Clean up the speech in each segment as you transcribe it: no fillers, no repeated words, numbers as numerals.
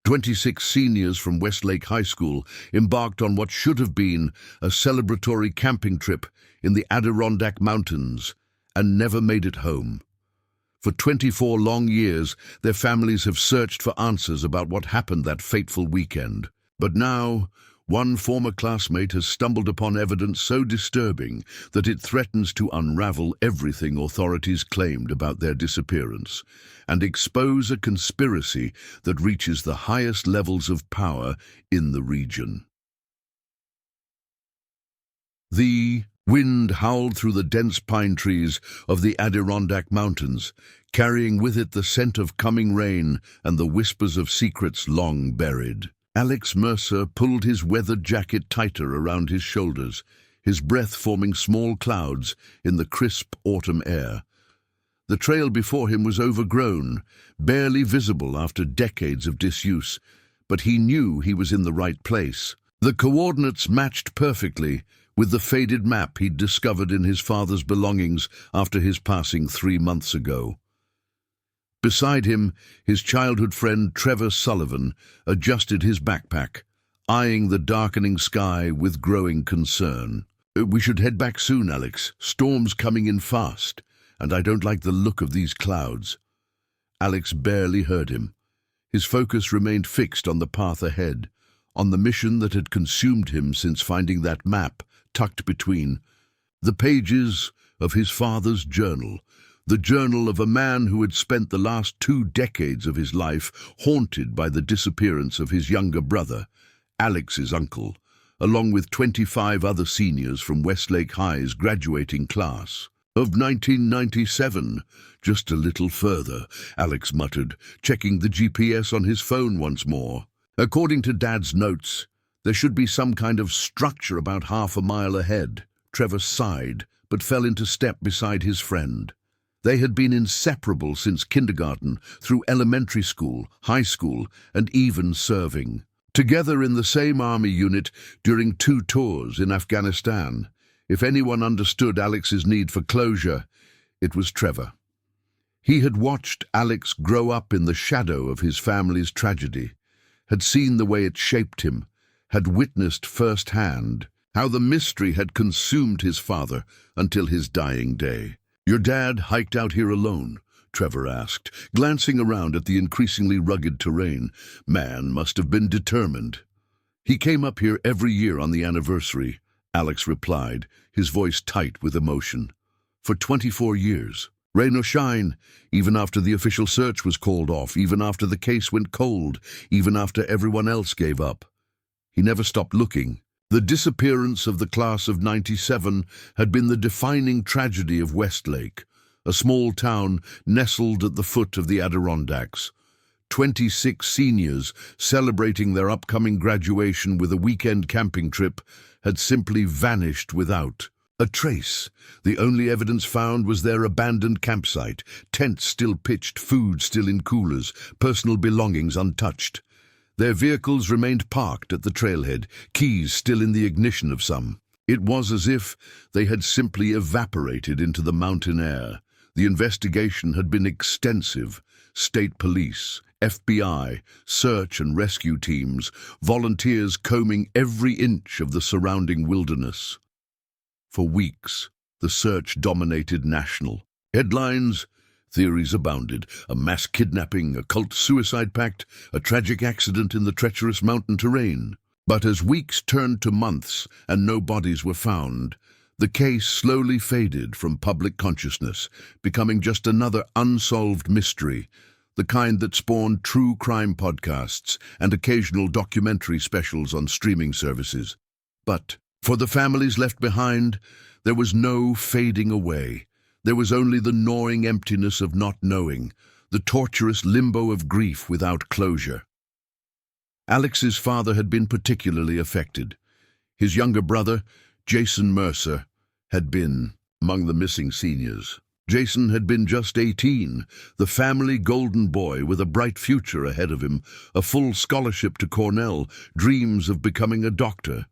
26 seniors from Westlake High School embarked on what should have been a celebratory camping trip in the Adirondack Mountains and never made it home. For 24 long years, their families have searched for answers about what happened that fateful weekend. But now, one former classmate has stumbled upon evidence so disturbing that it threatens to unravel everything authorities claimed about their disappearance and expose a conspiracy that reaches the highest levels of power in the region. The wind howled through the dense pine trees of the Adirondack Mountains, carrying with it the scent of coming rain and the whispers of secrets long buried. Alex Mercer pulled his weathered jacket tighter around his shoulders, his breath forming small clouds in the crisp autumn air. The trail before him was overgrown, barely visible after decades of disuse, but he knew he was in the right place. The coordinates matched perfectly with the faded map he'd discovered in his father's belongings after his passing 3 months ago. Beside him, his childhood friend Trevor Sullivan adjusted his backpack, eyeing the darkening sky with growing concern. "We should head back soon, Alex. Storm's coming in fast, and I don't like the look of these clouds." Alex barely heard him. His focus remained fixed on the path ahead, on the mission that had consumed him since finding that map tucked between the pages of his father's journal. The journal of a man who had spent the last 2 decades of his life haunted by the disappearance of his younger brother, Alex's uncle, along with 25 other seniors from Westlake High's graduating class of 1997. "Just a little further," Alex muttered, checking the GPS on his phone once more. According to Dad's notes, there should be some kind of structure about half a mile ahead. Trevor sighed, but fell into step beside his friend. They had been inseparable since kindergarten, through elementary school, high school, and even serving. Together in the same army unit during 2 tours in Afghanistan. If anyone understood Alex's need for closure, it was Trevor. He had watched Alex grow up in the shadow of his family's tragedy, had seen the way it shaped him, had witnessed firsthand how the mystery had consumed his father until his dying day. "Your dad hiked out here alone?" Trevor asked, glancing around at the increasingly rugged terrain. "Man must have been determined." "He came up here every year on the anniversary," Alex replied, his voice tight with emotion. "For 24 years. Rain or shine, even after the official search was called off, even after the case went cold, even after everyone else gave up. He never stopped looking." The disappearance of the class of 97 had been the defining tragedy of Westlake, a small town nestled at the foot of the Adirondacks. 26 seniors celebrating their upcoming graduation with a weekend camping trip had simply vanished without a trace. The only evidence found was their abandoned campsite, tents still pitched, food still in coolers, personal belongings untouched. Their vehicles remained parked at the trailhead, keys still in the ignition of some. It was as if they had simply evaporated into the mountain air. The investigation had been extensive. State police, FBI, search and rescue teams, volunteers combing every inch of the surrounding wilderness. For weeks, the search dominated national headlines. Theories abounded: a mass kidnapping, a cult suicide pact, a tragic accident in the treacherous mountain terrain. But as weeks turned to months and no bodies were found, the case slowly faded from public consciousness, becoming just another unsolved mystery, the kind that spawned true crime podcasts and occasional documentary specials on streaming services. But for the families left behind, there was no fading away. There was only the gnawing emptiness of not knowing, the torturous limbo of grief without closure. Alex's father had been particularly affected. His younger brother, Jason Mercer, had been among the missing seniors. Jason had been just 18, the family golden boy with a bright future ahead of him, a full scholarship to Cornell, dreams of becoming a doctor.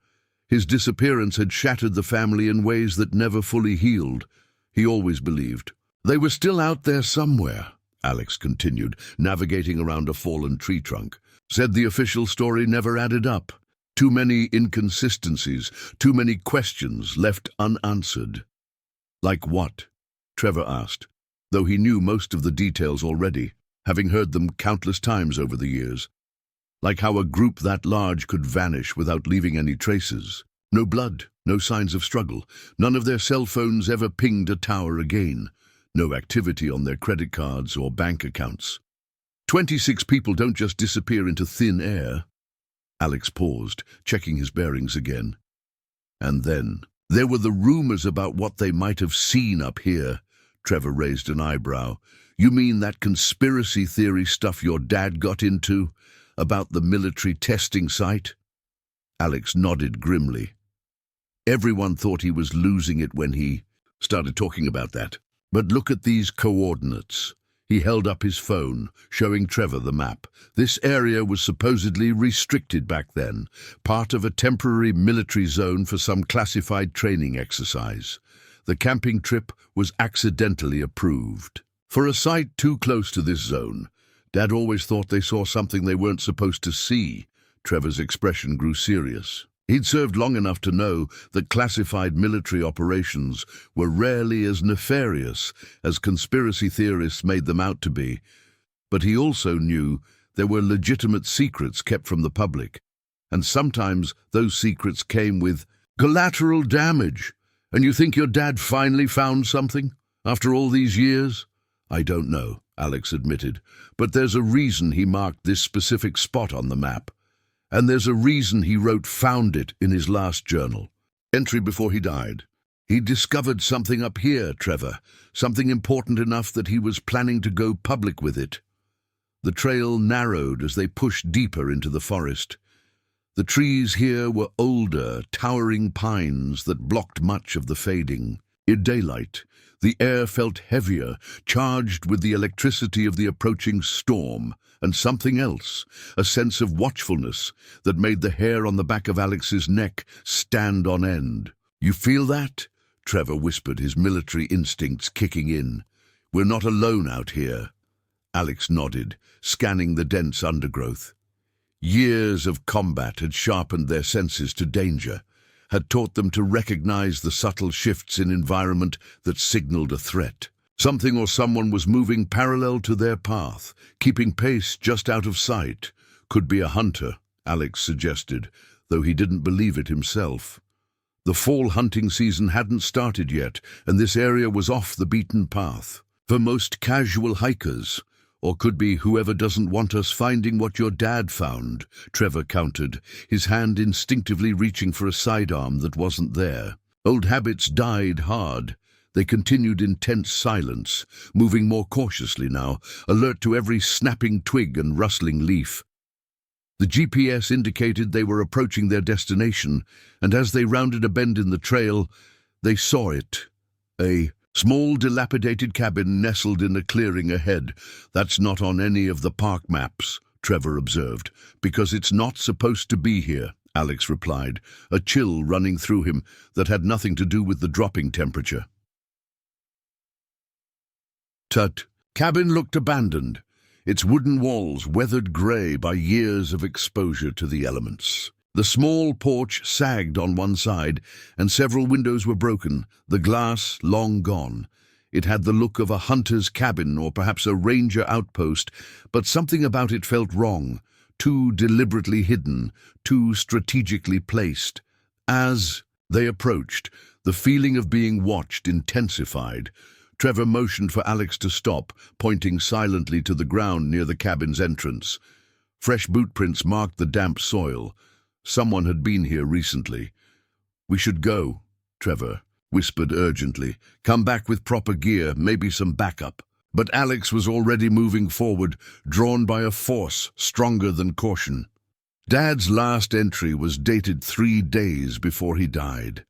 His disappearance had shattered the family in ways that never fully healed. He always believed. "They were still out there somewhere," Alex continued, navigating around a fallen tree trunk. Said the official story never added up. Too many inconsistencies, too many questions left unanswered. Like what? Trevor asked, though he knew most of the details already, having heard them countless times over the years. Like how a group that large could vanish without leaving any traces. No blood, no signs of struggle. None of their cell phones ever pinged a tower again. No activity on their credit cards or bank accounts. 26 people don't just disappear into thin air. Alex paused, checking his bearings again. And then, there were the rumors about what they might have seen up here. Trevor raised an eyebrow. You mean that conspiracy theory stuff your dad got into? About the military testing site? Alex nodded grimly. Everyone thought he was losing it when he started talking about that. But look at these coordinates. He held up his phone, showing Trevor the map. This area was supposedly restricted back then, part of a temporary military zone for some classified training exercise. The camping trip was accidentally approved. For a site too close to this zone, Dad always thought they saw something they weren't supposed to see. Trevor's expression grew serious. He'd served long enough to know that classified military operations were rarely as nefarious as conspiracy theorists made them out to be. But he also knew there were legitimate secrets kept from the public, and sometimes those secrets came with collateral damage. And you think your dad finally found something, after all these years? I don't know, Alex admitted, but there's a reason he marked this specific spot on the map. And there's a reason he wrote "found it" in his last journal. Entry before he died. He discovered something up here, Trevor, something important enough that he was planning to go public with it. The trail narrowed as they pushed deeper into the forest. The trees here were older, towering pines that blocked much of the fading. In daylight, the air felt heavier, charged with the electricity of the approaching storm, and something else, a sense of watchfulness that made the hair on the back of Alex's neck stand on end. You feel that? Trevor whispered, his military instincts kicking in. We're not alone out here. Alex nodded, scanning the dense undergrowth. Years of combat had sharpened their senses to danger, had taught them to recognize the subtle shifts in environment that signaled a threat. Something or someone was moving parallel to their path, keeping pace just out of sight. Could be a hunter, Alex suggested, though he didn't believe it himself. The fall hunting season hadn't started yet, and this area was off the beaten path. For most casual hikers, or could be whoever doesn't want us finding what your dad found, Trevor countered, his hand instinctively reaching for a sidearm that wasn't there. Old habits died hard. They continued in tense silence, moving more cautiously now, alert to every snapping twig and rustling leaf. The GPS indicated they were approaching their destination, and as they rounded a bend in the trail, they saw it. A small, dilapidated cabin nestled in a clearing ahead. That's not on any of the park maps, Trevor observed, because it's not supposed to be here, Alex replied, a chill running through him that had nothing to do with the dropping temperature. Tut. Cabin looked abandoned, its wooden walls weathered grey by years of exposure to the elements. The small porch sagged on one side, and several windows were broken, the glass long gone. It had the look of a hunter's cabin or perhaps a ranger outpost, but something about it felt wrong, too deliberately hidden, too strategically placed. As they approached, the feeling of being watched intensified. Trevor motioned for Alex to stop, pointing silently to the ground near the cabin's entrance. Fresh boot prints marked the damp soil. Someone had been here recently. We should go, Trevor whispered urgently. Come back with proper gear, maybe some backup. But Alex was already moving forward, drawn by a force stronger than caution. Dad's last entry was dated 3 days before he died.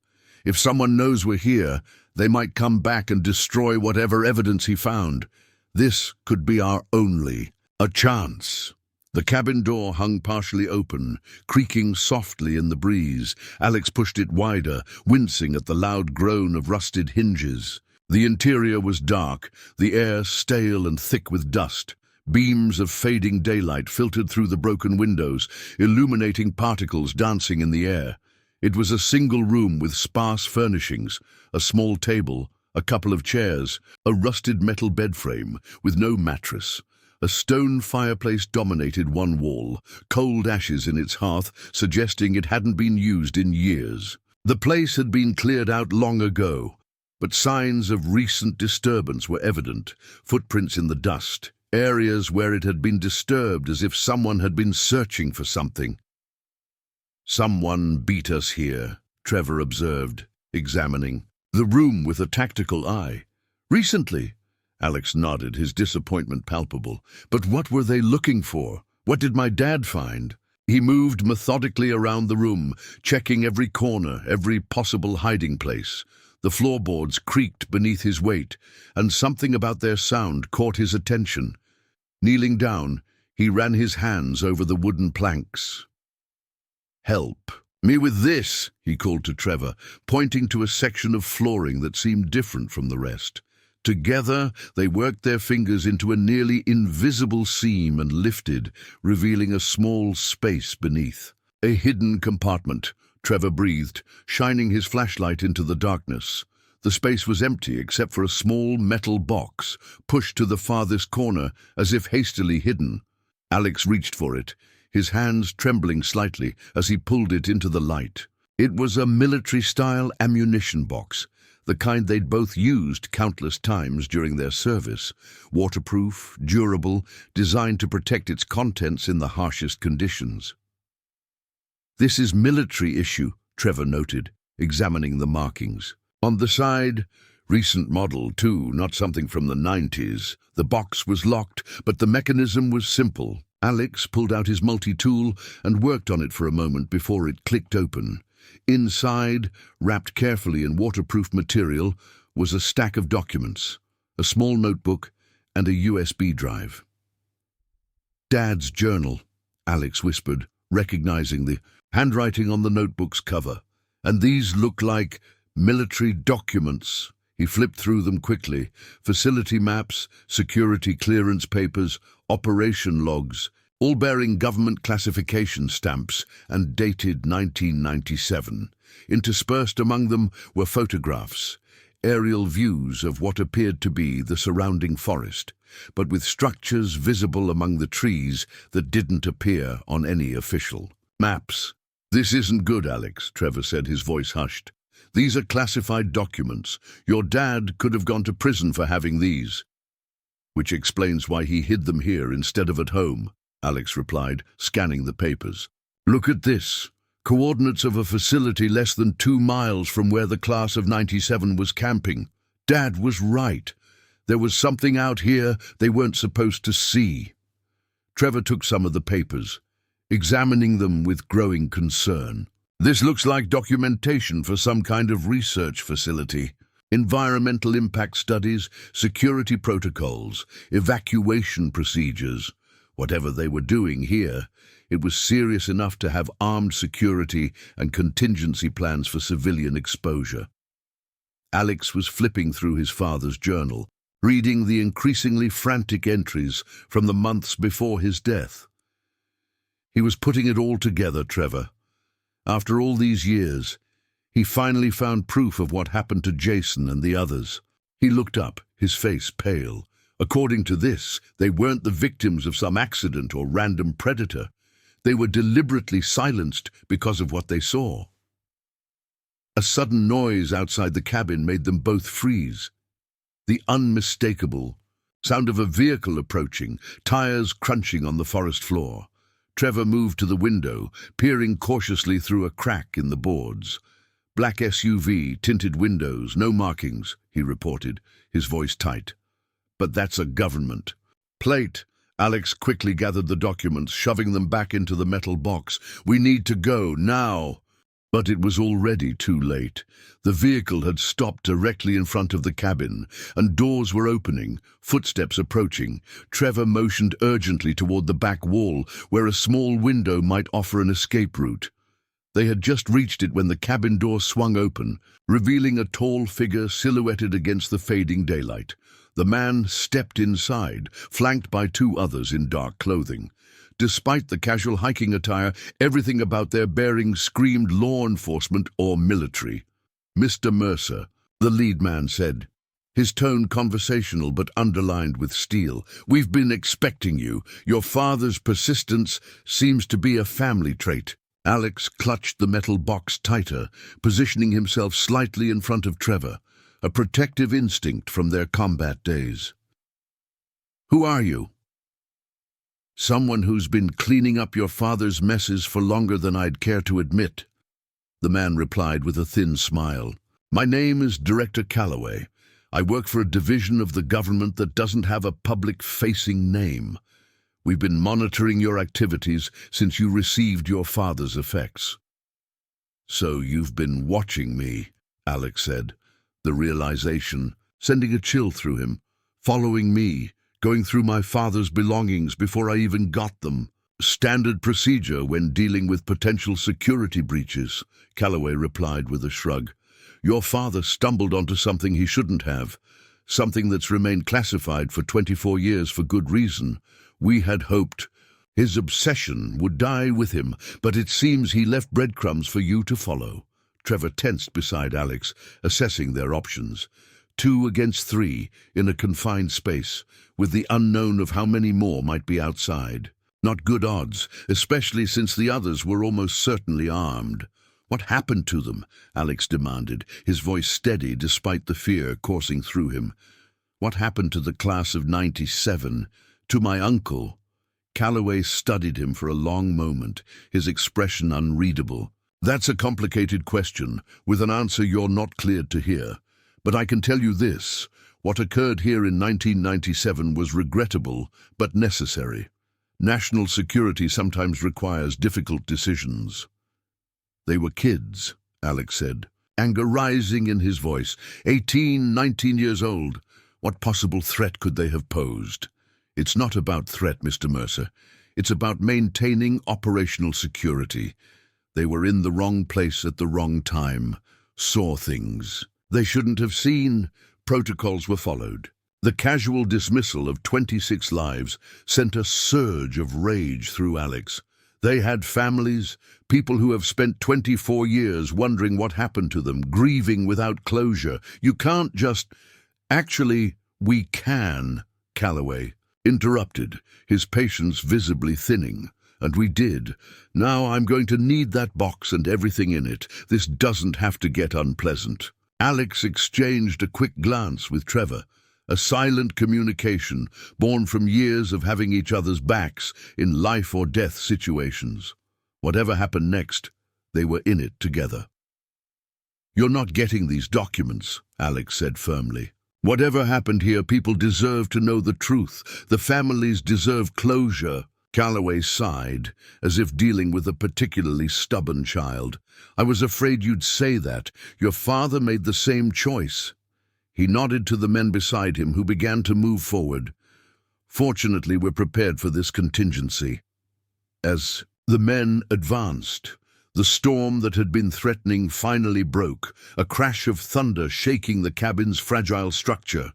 If someone knows we're here, they might come back and destroy whatever evidence he found. This could be our only chance. The cabin door hung partially open, creaking softly in the breeze. Alex pushed it wider, wincing at the loud groan of rusted hinges. The interior was dark, the air stale and thick with dust. Beams of fading daylight filtered through the broken windows, illuminating particles dancing in the air. It was a single room with sparse furnishings, a small table, a couple of chairs, a rusted metal bed frame with no mattress. A stone fireplace dominated one wall, cold ashes in its hearth suggesting it hadn't been used in years. The place had been cleared out long ago, but signs of recent disturbance were evident, footprints in the dust, areas where it had been disturbed as if someone had been searching for something. "Someone beat us here," Trevor observed, examining the room with a tactical eye. "Recently?" Alex nodded, his disappointment palpable. "But what were they looking for? What did my dad find?" He moved methodically around the room, checking every corner, every possible hiding place. The floorboards creaked beneath his weight, and something about their sound caught his attention. Kneeling down, he ran his hands over the wooden planks. "Help me with this," he called to Trevor, pointing to a section of flooring that seemed different from the rest. Together, they worked their fingers into a nearly invisible seam and lifted, revealing a small space beneath. "A hidden compartment," Trevor breathed, shining his flashlight into the darkness. The space was empty except for a small metal box, pushed to the farthest corner as if hastily hidden. Alex reached for it, his hands trembling slightly as he pulled it into the light. It was a military-style ammunition box, the kind they'd both used countless times during their service. Waterproof, durable, designed to protect its contents in the harshest conditions. "This is military issue," Trevor noted, examining the markings. On the side, recent model too, not something from the 90s. The box was locked, but the mechanism was simple. Alex pulled out his multi-tool and worked on it for a moment before it clicked open. Inside, wrapped carefully in waterproof material, was a stack of documents, a small notebook, and a USB drive. "Dad's journal," Alex whispered, recognizing the handwriting on the notebook's cover. "And these look like military documents." He flipped through them quickly. Facility maps, security clearance papers, operation logs, all bearing government classification stamps and dated 1997. Interspersed among them were photographs, aerial views of what appeared to be the surrounding forest, but with structures visible among the trees that didn't appear on any official maps. "This isn't good, Alex," Trevor said, his voice hushed. "These are classified documents. Your dad could have gone to prison for having these." "Which explains why he hid them here instead of at home," Alex replied, scanning the papers. "Look at this. Coordinates of a facility less than 2 miles from where the class of 97 was camping. Dad was right. There was something out here they weren't supposed to see." Trevor took some of the papers, examining them with growing concern. "This looks like documentation for some kind of research facility. Environmental impact studies, security protocols, evacuation procedures. Whatever they were doing here, it was serious enough to have armed security and contingency plans for civilian exposure." Alex was flipping through his father's journal, reading the increasingly frantic entries from the months before his death. He was putting it all together, Trevor. After all these years, he finally found proof of what happened to Jason and the others. He looked up, his face pale. According to this, they weren't the victims of some accident or random predator. They were deliberately silenced because of what they saw. A sudden noise outside the cabin made them both freeze. The unmistakable sound of a vehicle approaching, tires crunching on the forest floor. Trevor moved to the window, peering cautiously through a crack in the boards. "Black SUV, tinted windows, no markings," he reported, his voice tight. "But that's a government plate." Alex quickly gathered the documents, shoving them back into the metal box. "We need to go, now." But it was already too late. The vehicle had stopped directly in front of the cabin, and doors were opening, footsteps approaching. Trevor motioned urgently toward the back wall, where a small window might offer an escape route. They had just reached it when the cabin door swung open, revealing a tall figure silhouetted against the fading daylight. The man stepped inside, flanked by two others in dark clothing. Despite the casual hiking attire, everything about their bearing screamed law enforcement or military. "Mr. Mercer," the lead man said, his tone conversational but underlined with steel. "We've been expecting you. Your father's persistence seems to be a family trait." Alex clutched the metal box tighter, positioning himself slightly in front of Trevor, a protective instinct from their combat days. "Who are you?" "Someone who's been cleaning up your father's messes for longer than I'd care to admit," the man replied with a thin smile. "My name is Director Calloway. I work for a division of the government that doesn't have a public-facing name. We've been monitoring your activities since you received your father's effects." "So you've been watching me," Alex said, the realization sending a chill through him. "Following me, going through my father's belongings before I even got them. Standard procedure when dealing with potential security breaches," Calloway replied with a shrug. "Your father stumbled onto something he shouldn't have, something that's remained classified for 24 years for good reason. We had hoped his obsession would die with him, but it seems he left breadcrumbs for you to follow." Trevor tensed beside Alex, assessing their options. 2 against 3 in a confined space, with the unknown of how many more might be outside. Not good odds, especially since the others were almost certainly armed. "What happened to them?" Alex demanded, his voice steady despite the fear coursing through him. "What happened to the class of 97? To my uncle?" Calloway studied him for a long moment, his expression unreadable. "That's a complicated question, with an answer you're not cleared to hear. But I can tell you this, what occurred here in 1997 was regrettable, but necessary. National security sometimes requires difficult decisions." "They were kids," Alex said, anger rising in his voice. 18, 19 years old. What possible threat could they have posed?" "It's not about threat, Mr. Mercer. It's about maintaining operational security. They were in the wrong place at the wrong time, saw things they shouldn't have seen." Protocols were followed. The casual dismissal of 26 lives sent a surge of rage through Alex. They had families, people who have spent 24 years wondering what happened to them, grieving without closure. "You can't just—" "Actually, we can," Calloway interrupted, his patience visibly thinning. "And we did. Now I'm going to need that box and everything in it. This doesn't have to get unpleasant." Alex exchanged a quick glance with Trevor, a silent communication born from years of having each other's backs in life or death situations. Whatever happened next, they were in it together. "You're not getting these documents," Alex said firmly. "Whatever happened here, people deserve to know the truth. The families deserve closure." Calloway sighed, as if dealing with a particularly stubborn child. "I was afraid you'd say that. Your father made the same choice." He nodded to the men beside him, who began to move forward. "Fortunately, we're prepared for this contingency." As the men advanced, the storm that had been threatening finally broke, a crash of thunder shaking the cabin's fragile structure.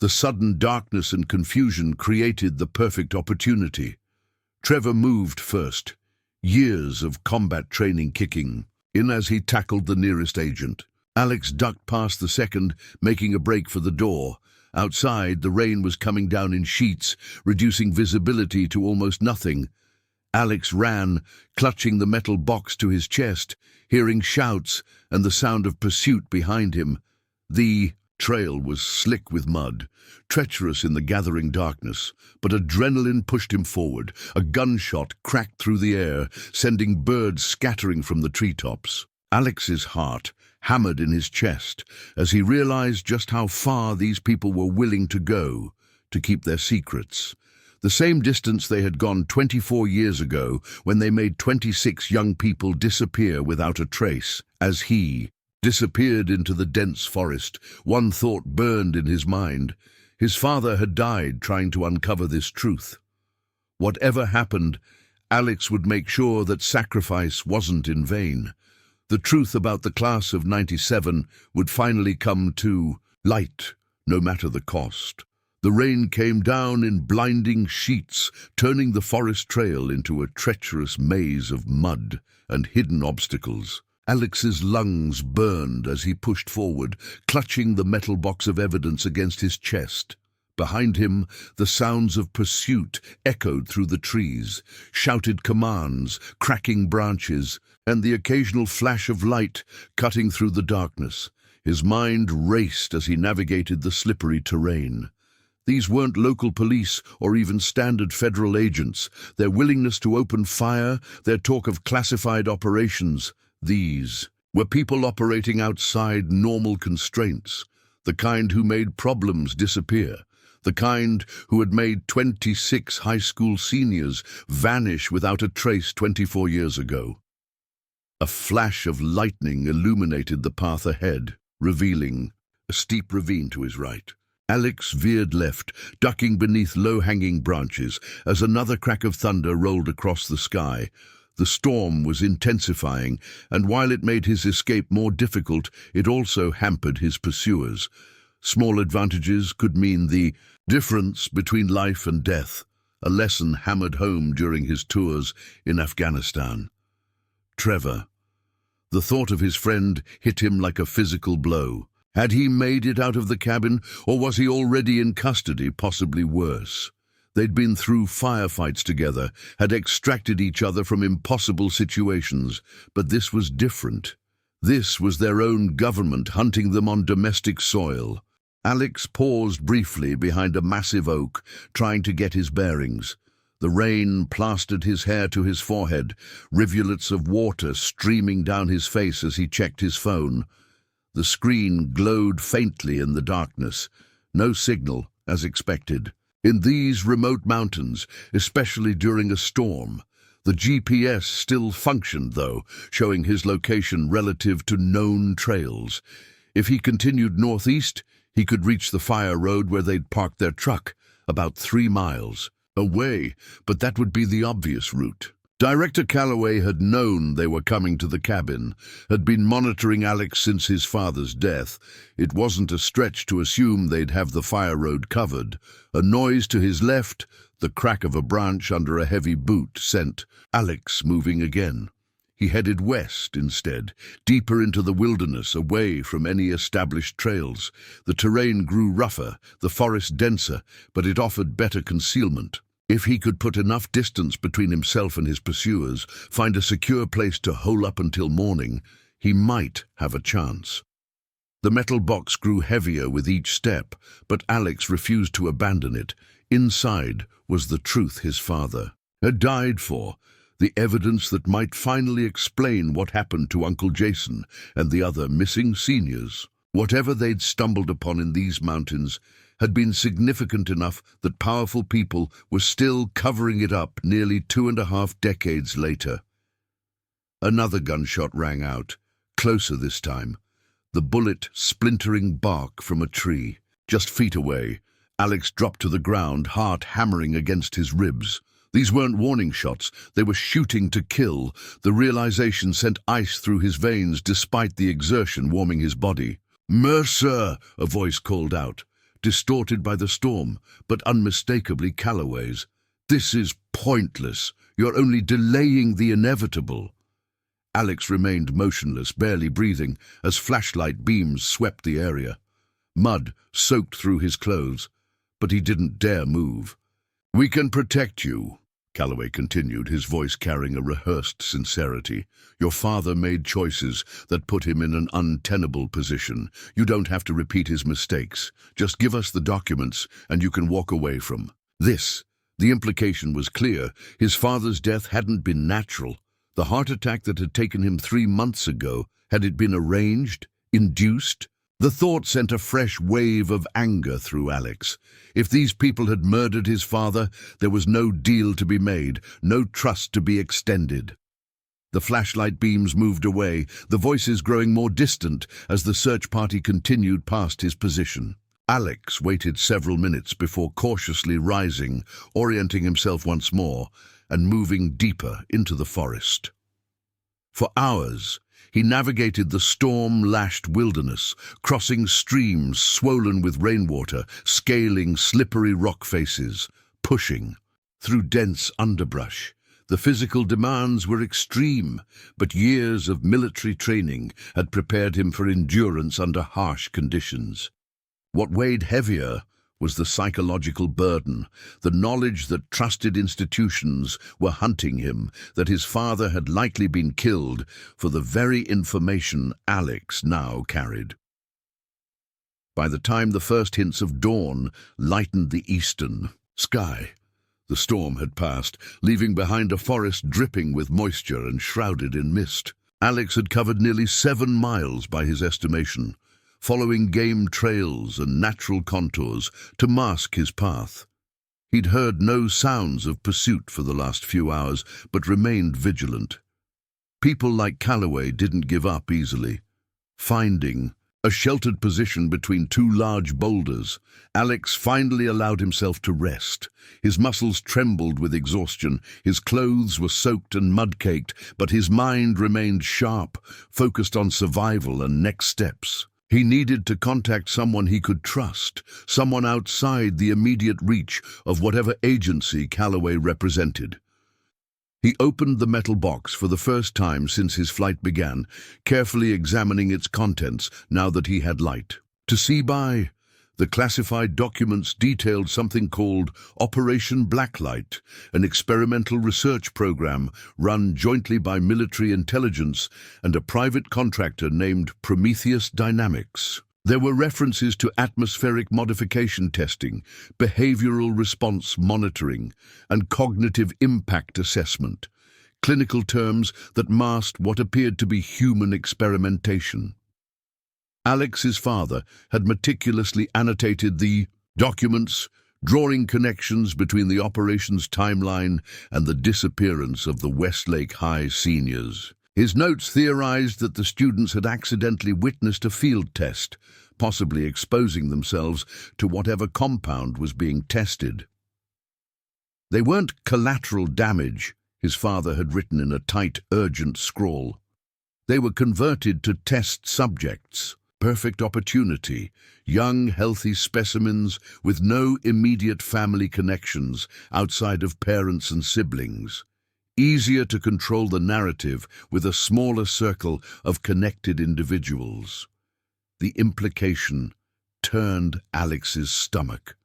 The sudden darkness and confusion created the perfect opportunity. Trevor moved first, years of combat training kicking in as he tackled the nearest agent. Alex ducked past the second, making a break for the door. Outside, the rain was coming down in sheets, reducing visibility to almost nothing. Alex ran, clutching the metal box to his chest, hearing shouts and the sound of pursuit behind him. The trail was slick with mud, treacherous in the gathering darkness, but adrenaline pushed him forward. A gunshot cracked through the air, sending birds scattering from the treetops. Alex's heart hammered in his chest as he realized just how far these people were willing to go to keep their secrets. The same distance they had gone 24 years ago when they made 26 young people disappear without a trace. As he disappeared into the dense forest, one thought burned in his mind. His father had died trying to uncover this truth. Whatever happened, Alex would make sure that sacrifice wasn't in vain. The truth about the class of 97 would finally come to light, no matter the cost. The rain came down in blinding sheets, turning the forest trail into a treacherous maze of mud and hidden obstacles. Alex's lungs burned as he pushed forward, clutching the metal box of evidence against his chest. Behind him, the sounds of pursuit echoed through the trees, shouted commands, cracking branches, and the occasional flash of light cutting through the darkness. His mind raced as he navigated the slippery terrain. These weren't local police or even standard federal agents. Their willingness to open fire, their talk of classified operations, these were people operating outside normal constraints, the kind who made problems disappear, the kind who had made 26 high school seniors vanish without a trace 24 years ago. A flash of lightning illuminated the path ahead, revealing a steep ravine to his right. Alex veered left, ducking beneath low-hanging branches as another crack of thunder rolled across the sky. The storm was intensifying, and while it made his escape more difficult, it also hampered his pursuers. Small advantages could mean the difference between life and death, a lesson hammered home during his tours in Afghanistan. Trevor. The thought of his friend hit him like a physical blow. Had he made it out of the cabin, or was he already in custody, possibly worse? They'd been through firefights together, had extracted each other from impossible situations, but this was different. This was their own government hunting them on domestic soil. Alex paused briefly behind a massive oak, trying to get his bearings. The rain plastered his hair to his forehead, rivulets of water streaming down his face as he checked his phone. The screen glowed faintly in the darkness. No signal, as expected. In these remote mountains, especially during a storm, the GPS still functioned, though, showing his location relative to known trails. If he continued northeast, he could reach the fire road where they'd parked their truck, about 3 miles away, but that would be the obvious route. Director Calloway had known they were coming to the cabin, had been monitoring Alex since his father's death. It wasn't a stretch to assume they'd have the fire road covered. A noise to his left, the crack of a branch under a heavy boot, sent Alex moving again. He headed west instead, deeper into the wilderness, away from any established trails. The terrain grew rougher, the forest denser, but it offered better concealment. If he could put enough distance between himself and his pursuers, find a secure place to hole up until morning, he might have a chance. The metal box grew heavier with each step, but Alex refused to abandon it. Inside was the truth his father had died for, the evidence that might finally explain what happened to Uncle Jason and the other missing seniors. Whatever they'd stumbled upon in these mountains had been significant enough that powerful people were still covering it up nearly 2.5 decades later. Another gunshot rang out, closer this time, the bullet splintering bark from a tree. Just feet away, Alex dropped to the ground, heart hammering against his ribs. These weren't warning shots, they were shooting to kill. The realization sent ice through his veins despite the exertion warming his body. "Mercer!" a voice called out, distorted by the storm, but unmistakably Calloway's. "This is pointless. You're only delaying the inevitable." Alex remained motionless, barely breathing, as flashlight beams swept the area. Mud soaked through his clothes, but he didn't dare move. "We can protect you," Calloway continued, his voice carrying a rehearsed sincerity. "Your father made choices that put him in an untenable position. You don't have to repeat his mistakes. Just give us the documents, and you can walk away from this." The implication was clear. His father's death hadn't been natural. The heart attack that had taken him 3 months ago, had it been arranged, induced? The thought sent a fresh wave of anger through Alex. If these people had murdered his father, there was no deal to be made, no trust to be extended. The flashlight beams moved away, the voices growing more distant as the search party continued past his position. Alex waited several minutes before cautiously rising, orienting himself once more, and moving deeper into the forest. For hours, He navigated the storm-lashed wilderness, crossing streams swollen with rainwater, scaling slippery rock faces, pushing through dense underbrush. The physical demands were extreme, but years of military training had prepared him for endurance under harsh conditions. What weighed heavier was the psychological burden, the knowledge that trusted institutions were hunting him, that his father had likely been killed for the very information Alex now carried. By the time the first hints of dawn lightened the eastern sky, the storm had passed, leaving behind a forest dripping with moisture and shrouded in mist. Alex had covered nearly 7 miles by his estimation, following game trails and natural contours to mask his path. He'd heard no sounds of pursuit for the last few hours, but remained vigilant. People like Calloway didn't give up easily. Finding a sheltered position between 2 large boulders, Alex finally allowed himself to rest. His muscles trembled with exhaustion, his clothes were soaked and mud-caked, but his mind remained sharp, focused on survival and next steps. He needed to contact someone he could trust, someone outside the immediate reach of whatever agency Calloway represented. He opened the metal box for the first time since his flight began, carefully examining its contents now that he had light to see by. The classified documents detailed something called Operation Blacklight, an experimental research program run jointly by military intelligence and a private contractor named Prometheus Dynamics. There were references to atmospheric modification testing, behavioral response monitoring, and cognitive impact assessment, clinical terms that masked what appeared to be human experimentation. Alex's father had meticulously annotated the documents, drawing connections between the operation's timeline and the disappearance of the Westlake High seniors. His notes theorized that the students had accidentally witnessed a field test, possibly exposing themselves to whatever compound was being tested. They weren't collateral damage, his father had written in a tight, urgent scrawl. They were converted to test subjects. Perfect opportunity, young, healthy specimens with no immediate family connections outside of parents and siblings. Easier to control the narrative with a smaller circle of connected individuals. The implication turned Alex's stomach.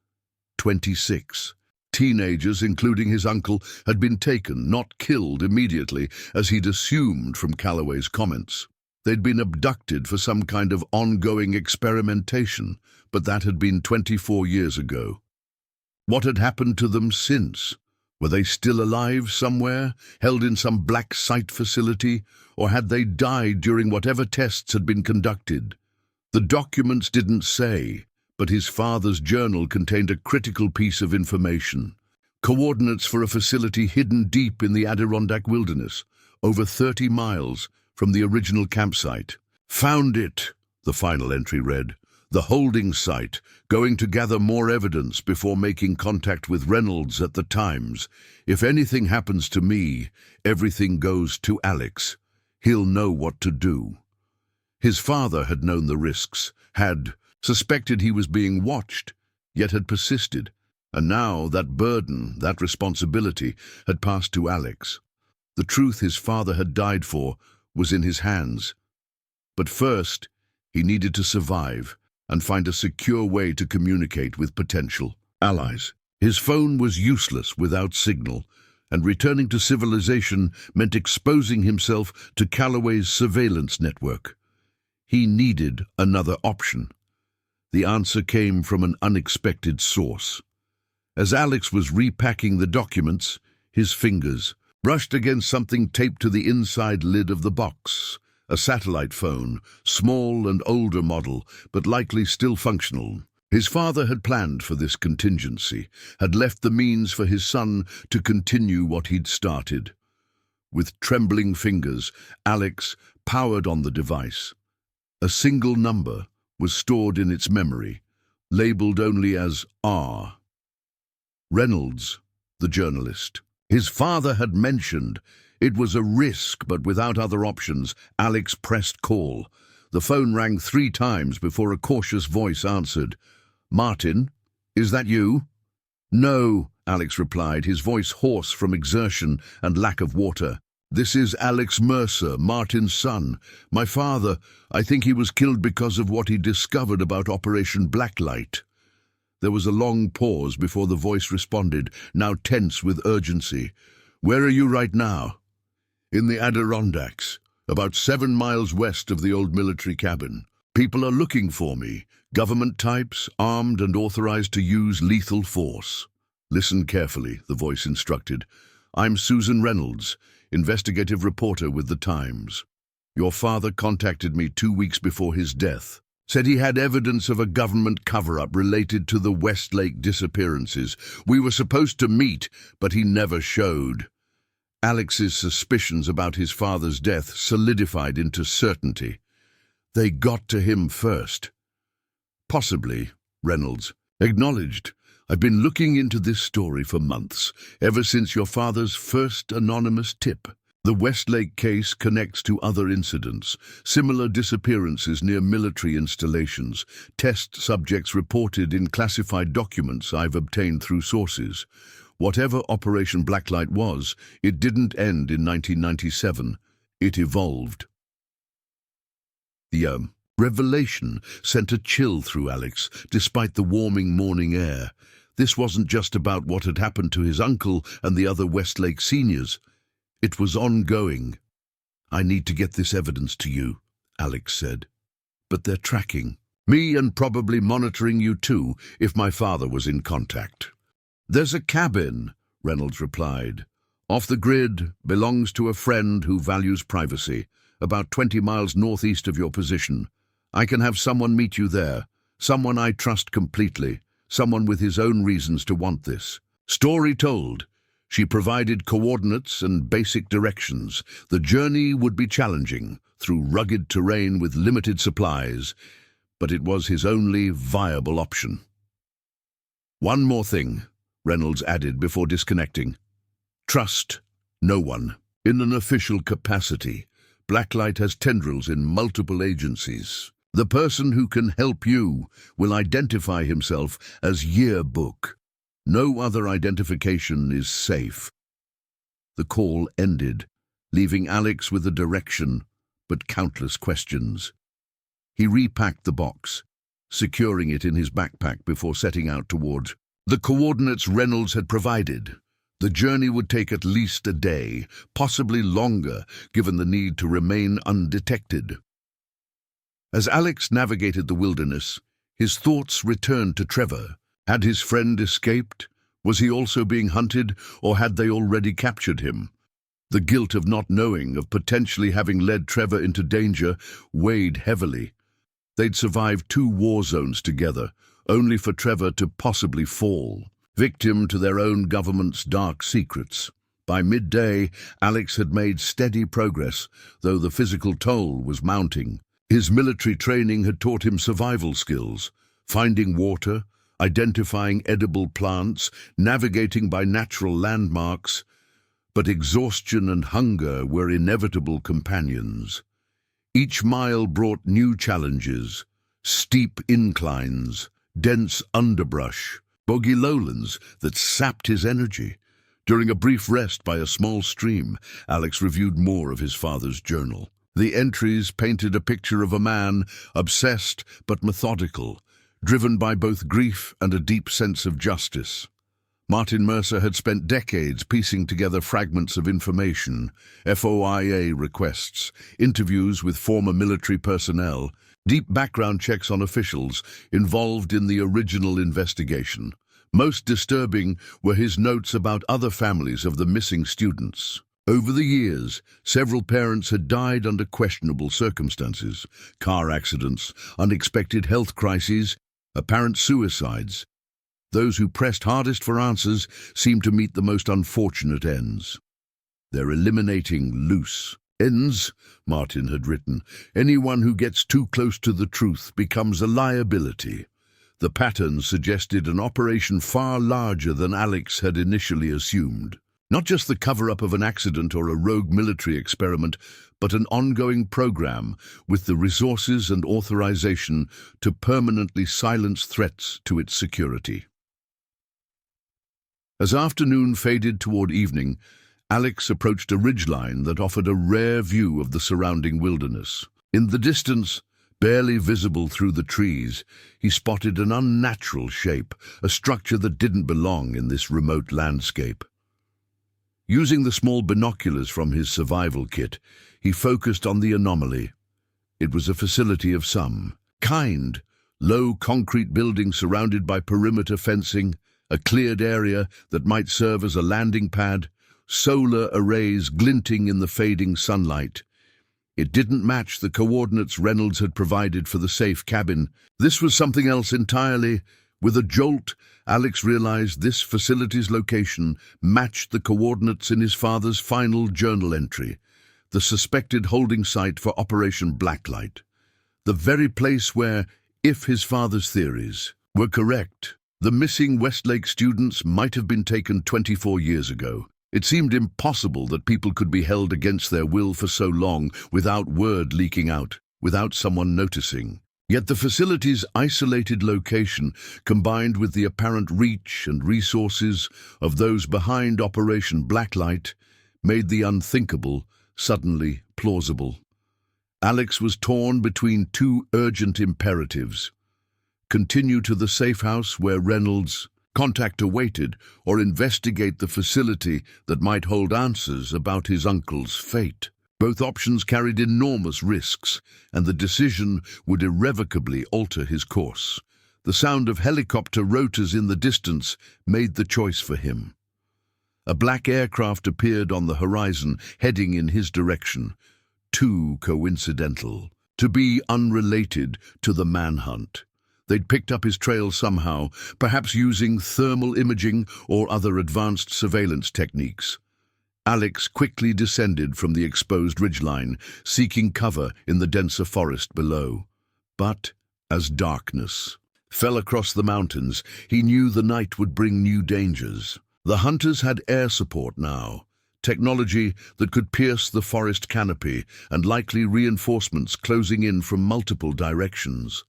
26. Teenagers, including his uncle, had been taken, not killed immediately, as he'd assumed from Calloway's comments. They'd been abducted for some kind of ongoing experimentation, but that had been 24 years ago. What had happened to them since? Were they still alive somewhere, held in some black site facility, or had they died during whatever tests had been conducted? The documents didn't say, but his father's journal contained a critical piece of information. Coordinates for a facility hidden deep in the Adirondack wilderness, over 30 miles from the original campsite. Found it, the final entry read. The holding site, going to gather more evidence before making contact with Reynolds at the Times. If anything happens to me, everything goes to Alex. He'll know what to do. His father had known the risks, had suspected he was being watched, yet had persisted. And now that burden, that responsibility, had passed to Alex. The truth his father had died for was in his hands. But first, he needed to survive and find a secure way to communicate with potential allies. His phone was useless without signal, and returning to civilization meant exposing himself to Calloway's surveillance network. He needed another option. The answer came from an unexpected source. As Alex was repacking the documents, his fingers brushed against something taped to the inside lid of the box. A satellite phone, small and older model, but likely still functional. His father had planned for this contingency, had left the means for his son to continue what he'd started. With trembling fingers, Alex powered on the device. A single number was stored in its memory, labeled only as R. Reynolds, the journalist. His father had mentioned It was a risk, but without other options, Alex pressed call. The phone rang 3 times before a cautious voice answered. "Martin, is that you?" "No," Alex replied, his voice hoarse from exertion and lack of water. "This is Alex Mercer, Martin's son. My father, I think he was killed because of what he discovered about Operation Blacklight." There was a long pause before the voice responded, now tense with urgency. "Where are you right now?" "In the Adirondacks, about 7 miles west of the old military cabin. People are looking for me, government types, armed and authorized to use lethal force." "Listen carefully," the voice instructed. "I'm Susan Reynolds, investigative reporter with The Times. Your father contacted me 2 weeks before his death. Said he had evidence of a government cover-up related to the Westlake disappearances. We were supposed to meet, but he never showed." Alex's suspicions about his father's death solidified into certainty. "They got to him first." "Possibly," Reynolds acknowledged. "I've been looking into this story for months, ever since your father's first anonymous tip. The Westlake case connects to other incidents, similar disappearances near military installations, test subjects reported in classified documents I've obtained through sources. Whatever Operation Blacklight was, it didn't end in 1997. It evolved." The revelation sent a chill through Alex, despite the warming morning air. This wasn't just about what had happened to his uncle and the other Westlake seniors. It was ongoing. "I need to get this evidence to you," Alex said. "But they're tracking me and probably monitoring you too, if my father was in contact." "There's a cabin," Reynolds replied. "Off the grid, belongs to a friend who values privacy, about 20 miles northeast of your position. I can have someone meet you there, someone I trust completely, someone with his own reasons to want this." Story told. She provided coordinates and basic directions. The journey would be challenging, through rugged terrain with limited supplies, but it was his only viable option. "One more thing," Reynolds added before disconnecting. "Trust no one. In an official capacity, Blacklight has tendrils in multiple agencies. The person who can help you will identify himself as Yearbook. No other identification is safe." The call ended, leaving Alex with a direction, but countless questions. He repacked the box, securing it in his backpack before setting out towards the coordinates Reynolds had provided. The journey would take at least a day, possibly longer, given the need to remain undetected. As Alex navigated the wilderness, his thoughts returned to Trevor. Had his friend escaped? Was he also being hunted, or had they already captured him? The guilt of not knowing, of potentially having led Trevor into danger, weighed heavily. They'd survived 2 war zones together, only for Trevor to possibly fall, victim to their own government's dark secrets. By midday, Alex had made steady progress, though the physical toll was mounting. His military training had taught him survival skills, finding water, identifying edible plants, navigating by natural landmarks, but exhaustion and hunger were inevitable companions. Each mile brought new challenges: steep inclines, dense underbrush, boggy lowlands that sapped his energy. During a brief rest by a small stream, Alex reviewed more of his father's journal. The entries painted a picture of a man, obsessed but methodical, driven by both grief and a deep sense of justice. Martin Mercer had spent decades piecing together fragments of information: FOIA requests, interviews with former military personnel, deep background checks on officials involved in the original investigation. Most disturbing were his notes about other families of the missing students. Over the years, several parents had died under questionable circumstances: car accidents, unexpected health crises, apparent suicides. Those who pressed hardest for answers seemed to meet the most unfortunate ends. "They're eliminating loose ends," Martin had written. "Anyone who gets too close to the truth becomes a liability." The pattern suggested an operation far larger than Alex had initially assumed. Not just the cover-up of an accident or a rogue military experiment, but an ongoing program with the resources and authorization to permanently silence threats to its security. As afternoon faded toward evening, Alex approached a ridgeline that offered a rare view of the surrounding wilderness. In the distance, barely visible through the trees, he spotted an unnatural shape, a structure that didn't belong in this remote landscape. Using the small binoculars from his survival kit, he focused on the anomaly. It was a facility of some kind, low concrete building surrounded by perimeter fencing, a cleared area that might serve as a landing pad, solar arrays glinting in the fading sunlight. It didn't match the coordinates Reynolds had provided for the safe cabin. This was something else entirely. With a jolt, Alex realized this facility's location matched the coordinates in his father's final journal entry, the suspected holding site for Operation Blacklight. The very place where, if his father's theories were correct, the missing Westlake students might have been taken 24 years ago. It seemed impossible that people could be held against their will for so long without word leaking out, without someone noticing. Yet the facility's isolated location, combined with the apparent reach and resources of those behind Operation Blacklight, made the unthinkable suddenly plausible. Alex was torn between two urgent imperatives: continue to the safe house where Reynolds' contact awaited, or investigate the facility that might hold answers about his uncle's fate. Both options carried enormous risks, and the decision would irrevocably alter his course. The sound of helicopter rotors in the distance made the choice for him. A black aircraft appeared on the horizon, heading in his direction. Too coincidental to be unrelated to the manhunt. They'd picked up his trail somehow, perhaps using thermal imaging or other advanced surveillance techniques. Alex quickly descended from the exposed ridgeline, seeking cover in the denser forest below. But, as darkness fell across the mountains, he knew the night would bring new dangers. The hunters had air support now, technology that could pierce the forest canopy, and likely reinforcements closing in from multiple directions.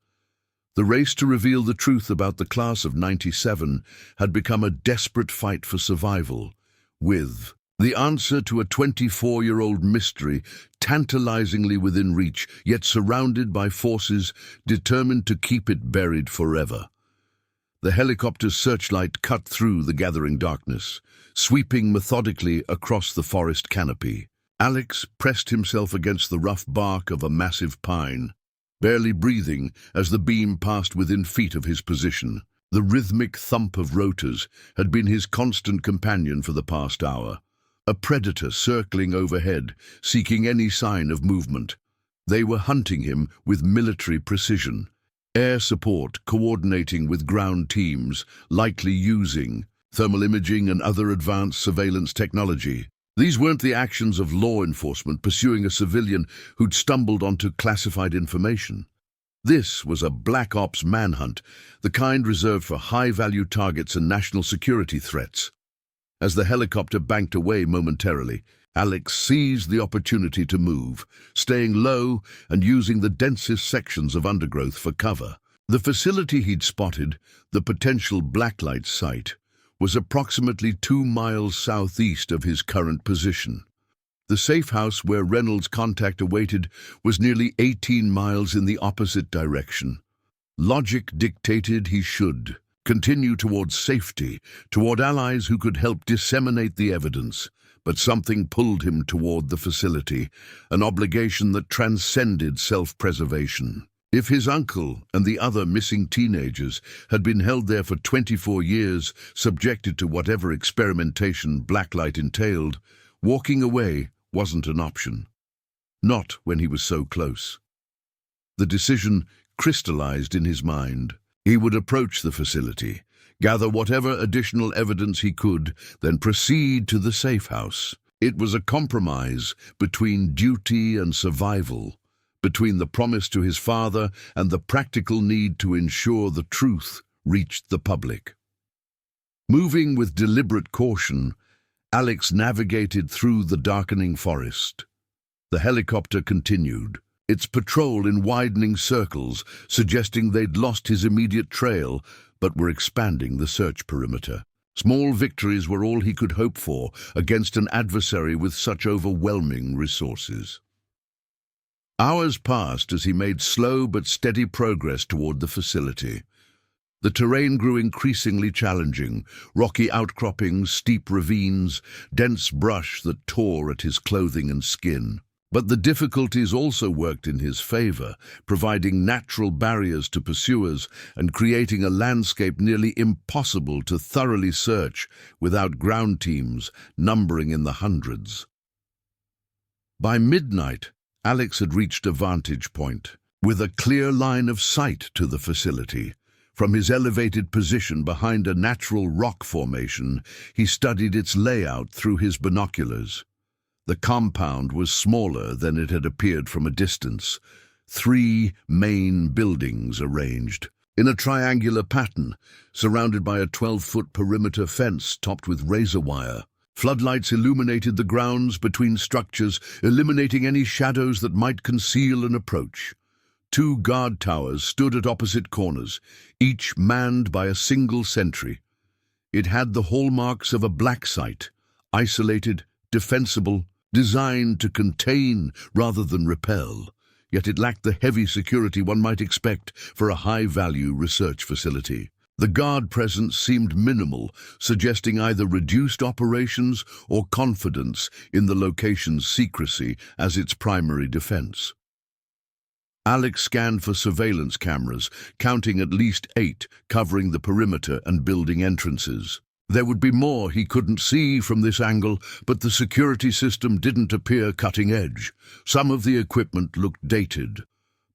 The race to reveal the truth about the class of '97 had become a desperate fight for survival, with the answer to a 24-year-old mystery tantalizingly within reach, yet surrounded by forces determined to keep it buried forever. The helicopter's searchlight cut through the gathering darkness, sweeping methodically across the forest canopy. Alex pressed himself against the rough bark of a massive pine, barely breathing as the beam passed within feet of his position. The rhythmic thump of rotors had been his constant companion for the past hour, a predator circling overhead, seeking any sign of movement. They were hunting him with military precision, air support coordinating with ground teams, likely using thermal imaging and other advanced surveillance technology. These weren't the actions of law enforcement pursuing a civilian who'd stumbled onto classified information. This was a black ops manhunt, the kind reserved for high-value targets and national security threats. As the helicopter banked away momentarily, Alex seized the opportunity to move, staying low and using the densest sections of undergrowth for cover. The facility he'd spotted, the potential Blacklight site, was approximately 2 miles southeast of his current position. The safe house where Reynolds' contact awaited was nearly 18 miles in the opposite direction. Logic dictated he should continue towards safety, toward allies who could help disseminate the evidence, but something pulled him toward the facility, an obligation that transcended self-preservation. If his uncle and the other missing teenagers had been held there for 24 years, subjected to whatever experimentation Blacklight entailed, walking away wasn't an option. Not when he was so close. The decision crystallized in his mind. He would approach the facility, gather whatever additional evidence he could, then proceed to the safe house. It was a compromise between duty and survival, between the promise to his father and the practical need to ensure the truth reached the public. Moving with deliberate caution, Alex navigated through the darkening forest. The helicopter continued, its patrol in widening circles, suggesting they'd lost his immediate trail, but were expanding the search perimeter. Small victories were all he could hope for against an adversary with such overwhelming resources. Hours passed as he made slow but steady progress toward the facility. The terrain grew increasingly challenging, rocky outcroppings, steep ravines, dense brush that tore at his clothing and skin. But the difficulties also worked in his favor, providing natural barriers to pursuers and creating a landscape nearly impossible to thoroughly search without ground teams numbering in the hundreds. By midnight, Alex had reached a vantage point, with a clear line of sight to the facility. From his elevated position behind a natural rock formation, he studied its layout through his binoculars. The compound was smaller than it had appeared from a distance. 3 main buildings arranged in a triangular pattern, surrounded by a 12-foot perimeter fence topped with razor wire. Floodlights illuminated the grounds between structures, eliminating any shadows that might conceal an approach. 2 guard towers stood at opposite corners, each manned by a single sentry. It had the hallmarks of a black site, isolated, defensible, designed to contain rather than repel, yet it lacked the heavy security one might expect for a high-value research facility. The guard presence seemed minimal, suggesting either reduced operations or confidence in the location's secrecy as its primary defense. Alex scanned for surveillance cameras, counting at least 8 covering the perimeter and building entrances. There would be more he couldn't see from this angle, but the security system didn't appear cutting edge. Some of the equipment looked dated,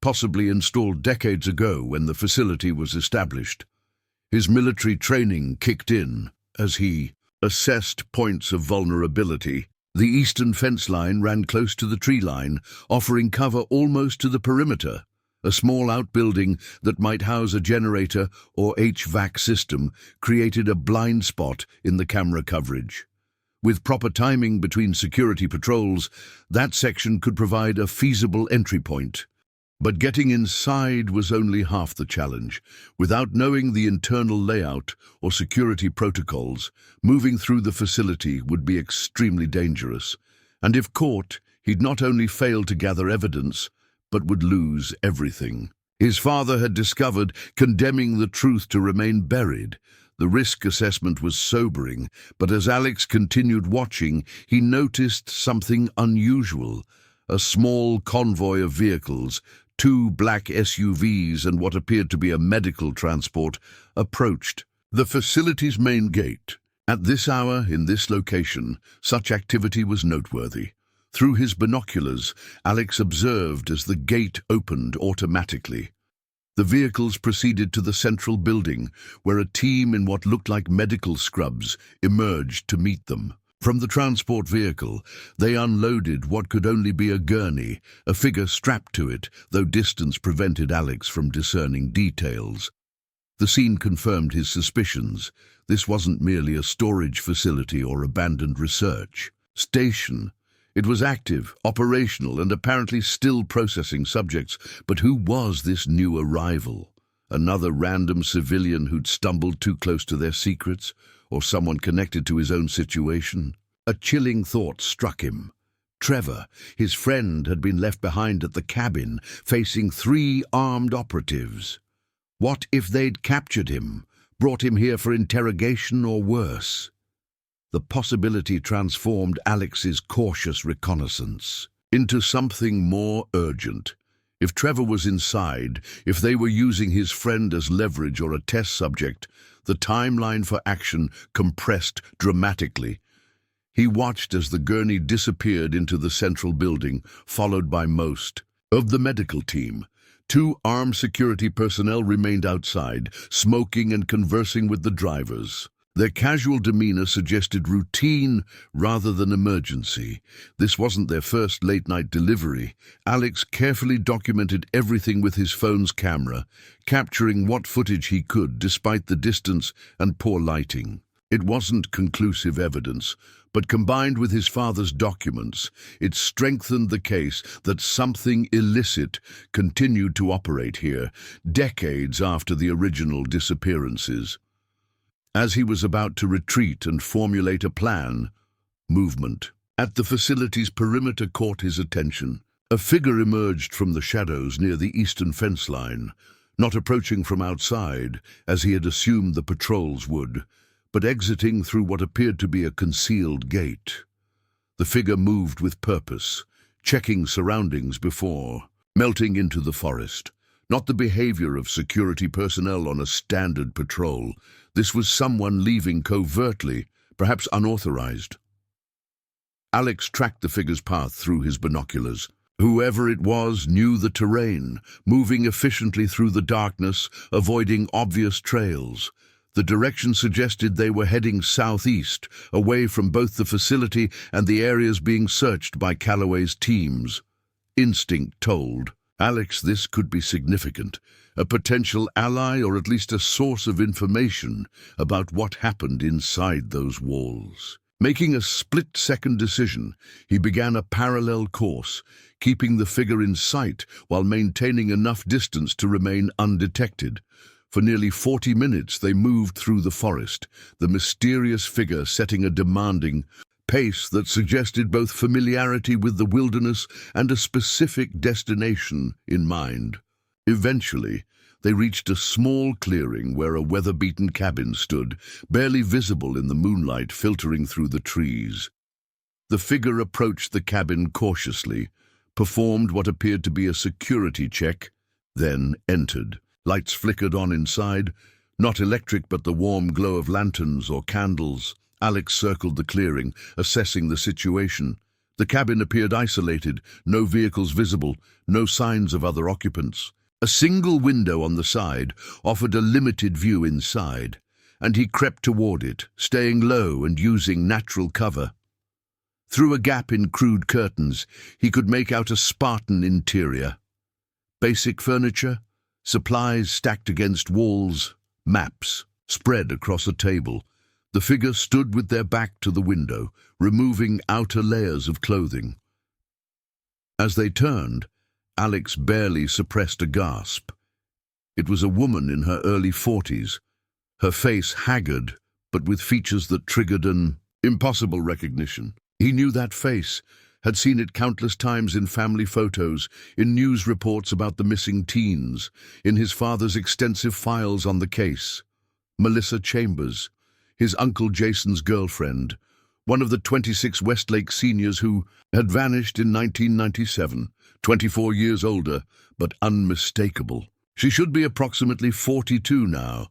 possibly installed decades ago when the facility was established. His military training kicked in as he assessed points of vulnerability. The eastern fence line ran close to the tree line, offering cover almost to the perimeter. A small outbuilding that might house a generator or HVAC system created a blind spot in the camera coverage. With proper timing between security patrols, that section could provide a feasible entry point. But getting inside was only half the challenge. Without knowing the internal layout or security protocols, moving through the facility would be extremely dangerous. And if caught, he'd not only fail to gather evidence, but would lose everything. His father had discovered, condemning the truth to remain buried. The risk assessment was sobering, but as Alex continued watching, he noticed something unusual. A small convoy of vehicles, 2 black SUVs and what appeared to be a medical transport, approached the facility's main gate. At this hour, in this location, such activity was noteworthy. Through his binoculars, Alex observed as the gate opened automatically. The vehicles proceeded to the central building, where a team in what looked like medical scrubs emerged to meet them. From the transport vehicle, they unloaded what could only be a gurney, a figure strapped to it, though distance prevented Alex from discerning details. The scene confirmed his suspicions. This wasn't merely a storage facility or abandoned research station. It was active, operational, and apparently still processing subjects. But who was this new arrival? Another random civilian who'd stumbled too close to their secrets, or someone connected to his own situation? A chilling thought struck him. Trevor, his friend, had been left behind at the cabin, facing 3 armed operatives. What if they'd captured him, brought him here for interrogation or worse? The possibility transformed Alex's cautious reconnaissance into something more urgent. If Trevor was inside, if they were using his friend as leverage or a test subject, the timeline for action compressed dramatically. He watched as the gurney disappeared into the central building, followed by most of the medical team. 2 armed security personnel remained outside, smoking and conversing with the drivers. Their casual demeanor suggested routine rather than emergency. This wasn't their first late-night delivery. Alex carefully documented everything with his phone's camera, capturing what footage he could despite the distance and poor lighting. It wasn't conclusive evidence, but combined with his father's documents, it strengthened the case that something illicit continued to operate here, decades after the original disappearances. As he was about to retreat and formulate a plan, movement at the facility's perimeter caught his attention. A figure emerged from the shadows near the eastern fence line, not approaching from outside, as he had assumed the patrols would, but exiting through what appeared to be a concealed gate. The figure moved with purpose, checking surroundings before melting into the forest. Not the behavior of security personnel on a standard patrol. This was someone leaving covertly, perhaps unauthorized. Alex tracked the figure's path through his binoculars. Whoever it was knew the terrain, moving efficiently through the darkness, avoiding obvious trails. The direction suggested they were heading southeast, away from both the facility and the areas being searched by Calloway's teams. Instinct told Alex this could be significant, a potential ally or at least a source of information about what happened inside those walls. Making a split-second decision, he began a parallel course, keeping the figure in sight while maintaining enough distance to remain undetected. For nearly 40 minutes they moved through the forest, the mysterious figure setting a demanding pace that suggested both familiarity with the wilderness and a specific destination in mind. Eventually, they reached a small clearing where a weather-beaten cabin stood, barely visible in the moonlight filtering through the trees. The figure approached the cabin cautiously, performed what appeared to be a security check, then entered. Lights flickered on inside, not electric but the warm glow of lanterns or candles. Alex circled the clearing, assessing the situation. The cabin appeared isolated, no vehicles visible, no signs of other occupants. A single window on the side offered a limited view inside, and he crept toward it, staying low and using natural cover. Through a gap in crude curtains, he could make out a Spartan interior. Basic furniture, supplies stacked against walls, maps spread across a table. The figure stood with their back to the window, removing outer layers of clothing. As they turned, Alex barely suppressed a gasp. It was a woman in her early 40s, her face haggard, but with features that triggered an impossible recognition. He knew that face, had seen it countless times in family photos, in news reports about the missing teens, in his father's extensive files on the case. Melissa Chambers, his Uncle Jason's girlfriend, one of the 26 Westlake seniors who had vanished in 1997, 24 years older, but unmistakable. She should be approximately 42 now,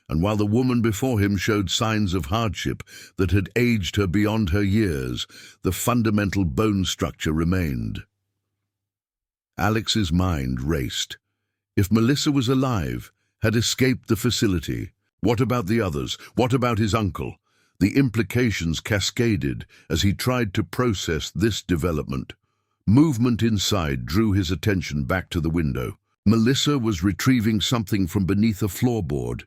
and while the woman before him showed signs of hardship that had aged her beyond her years, the fundamental bone structure remained. Alex's mind raced. If Melissa was alive, had escaped the facility, what about the others? What about his uncle? The implications cascaded as he tried to process this development. Movement inside drew his attention back to the window. Melissa was retrieving something from beneath a floorboard.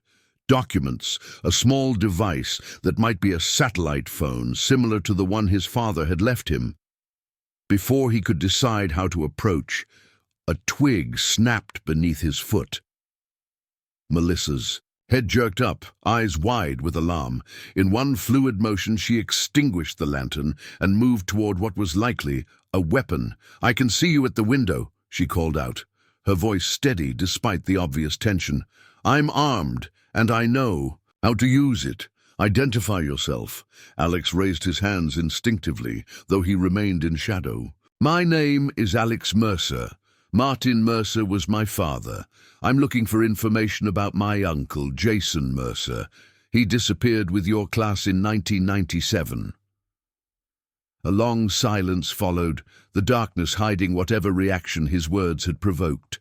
Documents, a small device that might be a satellite phone similar to the one his father had left him. Before he could decide how to approach, a twig snapped beneath his foot. Melissa's head jerked up, eyes wide with alarm. In one fluid motion, she extinguished the lantern and moved toward what was likely a weapon. "I can see you at the window," she called out, her voice steady despite the obvious tension. "I'm armed, and I know how to use it. Identify yourself." Alex raised his hands instinctively, though he remained in shadow. "My name is Alex Mercer. Martin Mercer was my father. I'm looking for information about my uncle, Jason Mercer. He disappeared with your class in 1997. A long silence followed, the darkness hiding whatever reaction his words had provoked.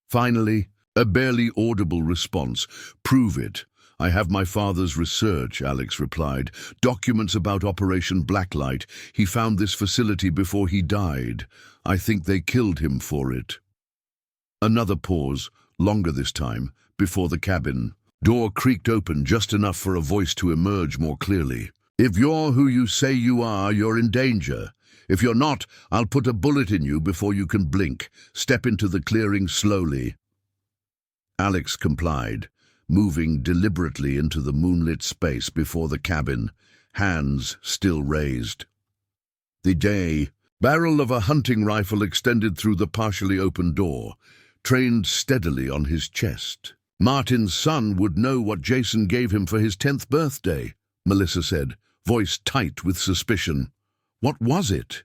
Finally, a barely audible response. "Prove it. I have my father's research," Alex replied. "Documents about Operation Blacklight. He found this facility before he died. I think they killed him for it." Another pause, longer this time, before the cabin. Door creaked open just enough for a voice to emerge more clearly. "If you're who you say you are, you're in danger. If you're not, I'll put a bullet in you before you can blink. Step into the clearing slowly." Alex complied, moving deliberately into the moonlit space before the cabin, hands still raised. The barrel of a hunting rifle extended through the partially open door, trained steadily on his chest. "Martin's son would know what Jason gave him for his 10th birthday, Melissa said, voice tight with suspicion. What was it?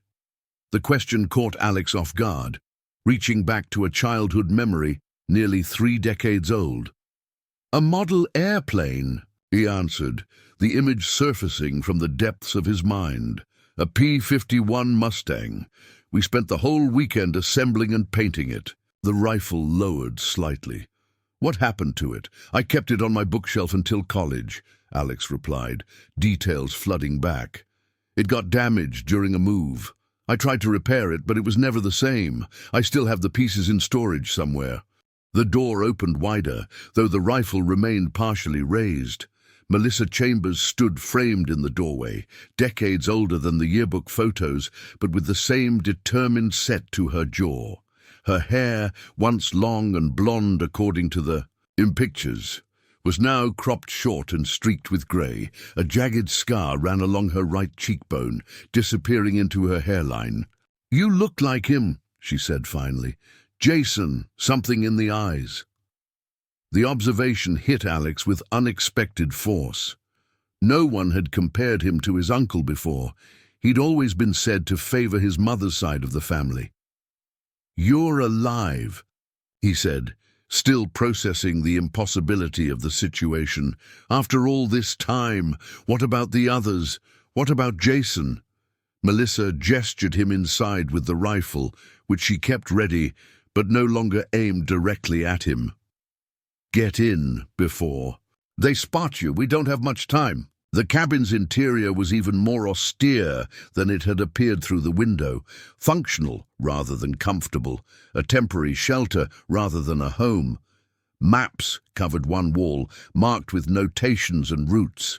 The question caught Alex off guard, reaching back to a childhood memory nearly 3 decades old. "A model airplane," he answered, the image surfacing from the depths of his mind. "A P-51 Mustang. We spent the whole weekend assembling and painting it." The rifle lowered slightly. "What happened to it? I kept it on my bookshelf until college," Alex replied, details flooding back. "It got damaged during a move. I tried to repair it, but it was never the same. I still have the pieces in storage somewhere." The door opened wider, though the rifle remained partially raised. Melissa Chambers stood framed in the doorway, decades older than the yearbook photos, but with the same determined set to her jaw. Her hair, once long and blonde according to the pictures, was now cropped short and streaked with grey. A jagged scar ran along her right cheekbone, disappearing into her hairline. "You look like him," she said finally. "Jason, something in the eyes." The observation hit Alex with unexpected force. No one had compared him to his uncle before. He'd always been said to favour his mother's side of the family. "You're alive," he said, still processing the impossibility of the situation. "After all this time, what about the others? What about Jason?" Melissa gestured him inside with the rifle, which she kept ready, but no longer aimed directly at him. "Get in before they spot you. We don't have much time." The cabin's interior was even more austere than it had appeared through the window, functional rather than comfortable, a temporary shelter rather than a home. Maps covered one wall, marked with notations and routes.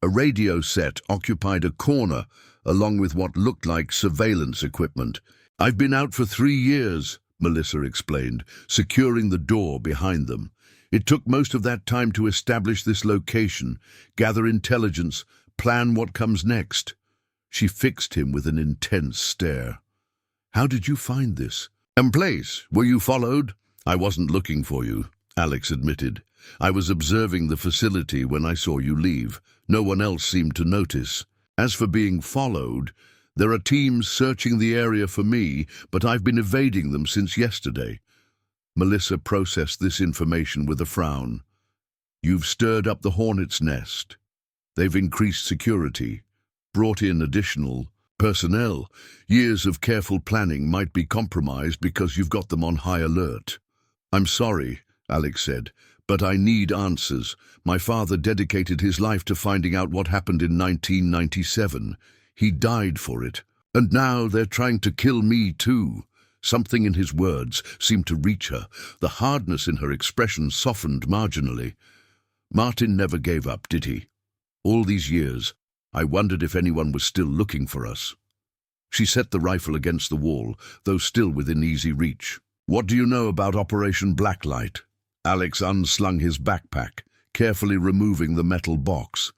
A radio set occupied a corner, along with what looked like surveillance equipment. "I've been out for 3 years, Melissa explained, securing the door behind them. "It took most of that time to establish this location, gather intelligence, plan what comes next." She fixed him with an intense stare. "How did you find this place? Were you followed?" "I wasn't looking for you," Alex admitted. "I was observing the facility when I saw you leave. No one else seemed to notice. As for being followed, there are teams searching the area for me, but I've been evading them since yesterday." Melissa processed this information with a frown. "You've stirred up the hornet's nest. They've increased security, brought in additional personnel. Years of careful planning might be compromised because you've got them on high alert." "I'm sorry," Alex said, "but I need answers. My father dedicated his life to finding out what happened in 1997. He died for it. And now they're trying to kill me too." Something in his words seemed to reach her. The hardness in her expression softened marginally. "Martin never gave up, did he? All these years, I wondered if anyone was still looking for us." She set the rifle against the wall, though still within easy reach. "What do you know about Operation Blacklight?" Alex unslung his backpack, carefully removing the metal box.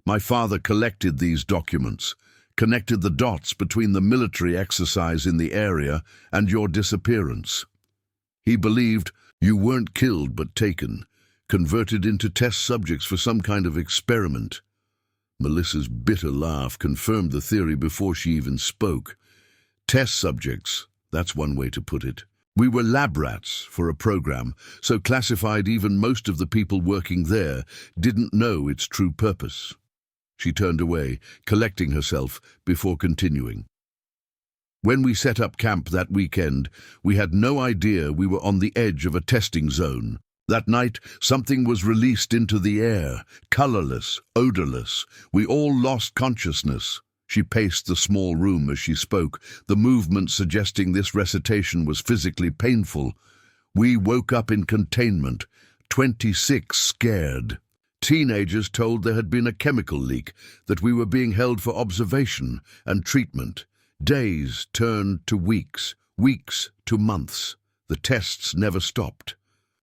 "My father collected these documents, connected the dots between the military exercise in the area and your disappearance. He believed you weren't killed but taken, converted into test subjects for some kind of experiment." Melissa's bitter laugh confirmed the theory before she even spoke. "Test subjects, that's one way to put it. We were lab rats for a program, so classified even most of the people working there didn't know its true purpose." She turned away, collecting herself before continuing. "When we set up camp that weekend, we had no idea we were on the edge of a testing zone. That night, something was released into the air, colorless, odorless. We all lost consciousness." She paced the small room as she spoke, the movement suggesting this recitation was physically painful. "We woke up in containment, 26 scared. Teenagers told there had been a chemical leak, that we were being held for observation and treatment. Days turned to weeks, weeks to months. The tests never stopped.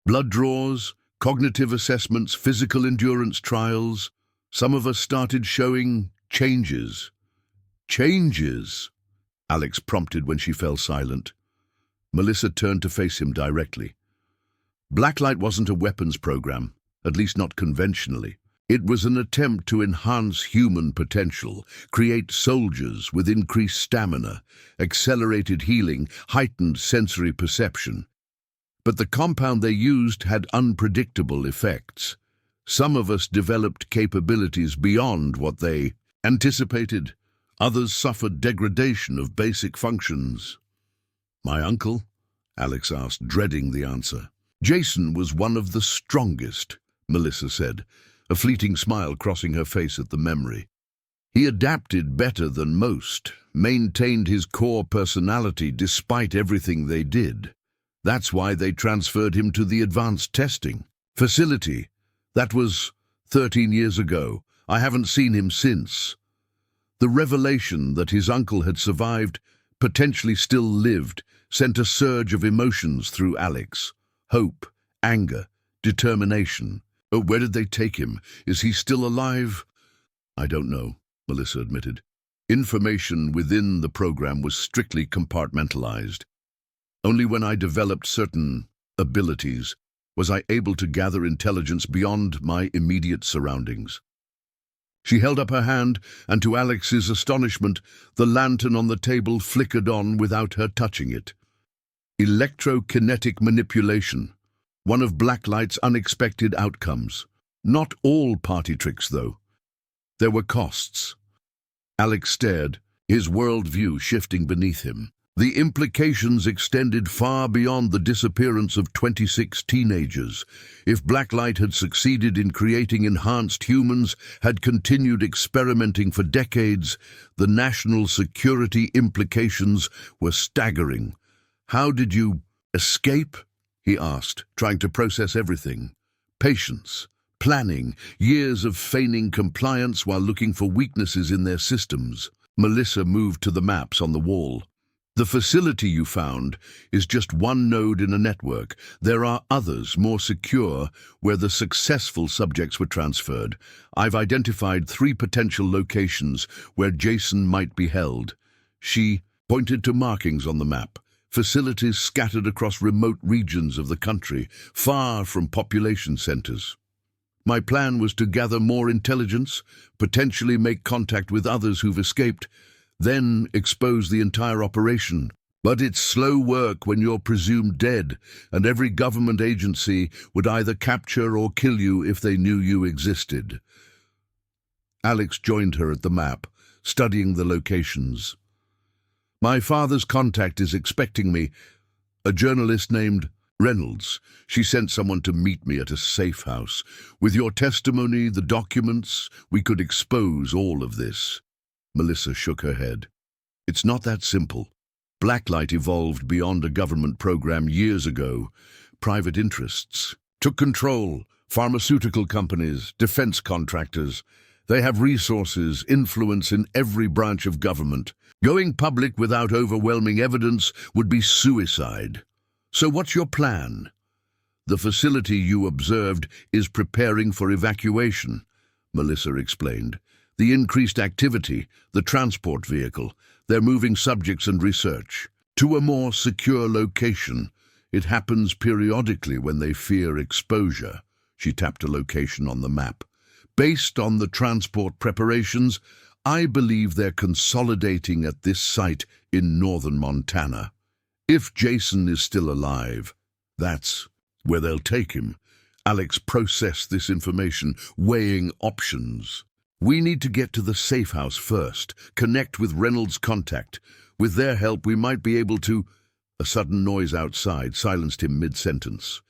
Blood draws, cognitive assessments, physical endurance trials. Some of us started showing changes. Changes? Alex prompted when she fell silent. Melissa turned to face him directly. Blacklight wasn't a weapons program, at least not conventionally. It was an attempt to enhance human potential, create soldiers with increased stamina, accelerated healing, heightened sensory perception. But the compound they used had unpredictable effects. Some of us developed capabilities beyond what they anticipated. Others suffered degradation of basic functions. My uncle? Alex asked, dreading the answer. Jason was one of the strongest, Melissa said, a fleeting smile crossing her face at the memory. He adapted better than most, maintained his core personality despite everything they did. That's why they transferred him to the advanced testing facility. That was 13 years ago. I haven't seen him since. The revelation that his uncle had survived, potentially still lived, sent a surge of emotions through Alex. Hope, anger, determination. Oh, where did they take him? Is he still alive? I don't know, Melissa admitted. Information within the program was strictly compartmentalized. Only when I developed certain abilities was I able to gather intelligence beyond my immediate surroundings. She held up her hand, and to Alex's astonishment, the lantern on the table flickered on without her touching it. Electrokinetic manipulation, one of Blacklight's unexpected outcomes. Not all party tricks, though. There were costs. Alex stared, his worldview shifting beneath him. The implications extended far beyond the disappearance of 26 teenagers. If Blacklight had succeeded in creating enhanced humans, had continued experimenting for decades, the national security implications were staggering. How did you escape? He asked, trying to process everything. Patience, planning, years of feigning compliance while looking for weaknesses in their systems. Melissa moved to the maps on the wall. The facility you found is just one node in a network. There are others, more secure, where the successful subjects were transferred. I've identified 3 potential locations where Jason might be held. She pointed to markings on the map. Facilities scattered across remote regions of the country, far from population centers. My plan was to gather more intelligence, potentially make contact with others who've escaped, then expose the entire operation. But it's slow work when you're presumed dead, and every government agency would either capture or kill you if they knew you existed. Alex joined her at the map, studying the locations. My father's contact is expecting me, a journalist named Reynolds. She sent someone to meet me at a safe house. With your testimony, the documents, we could expose all of this. Melissa shook her head. It's not that simple. Blacklight evolved beyond a government program years ago. Private interests took control. Pharmaceutical companies, defense contractors. They have resources, influence in every branch of government. Going public without overwhelming evidence would be suicide. So what's your plan? The facility you observed is preparing for evacuation, Melissa explained. The increased activity, the transport vehicle, they're moving subjects and research to a more secure location. It happens periodically when they fear exposure. She tapped a location on the map. Based on the transport preparations, I believe they're consolidating at this site in northern Montana. If Jason is still alive, that's where they'll take him. Alex processed this information, weighing options. We need to get to the safe house first, connect with Reynolds' contact. With their help, we might be able to... A sudden noise outside silenced him mid-sentence.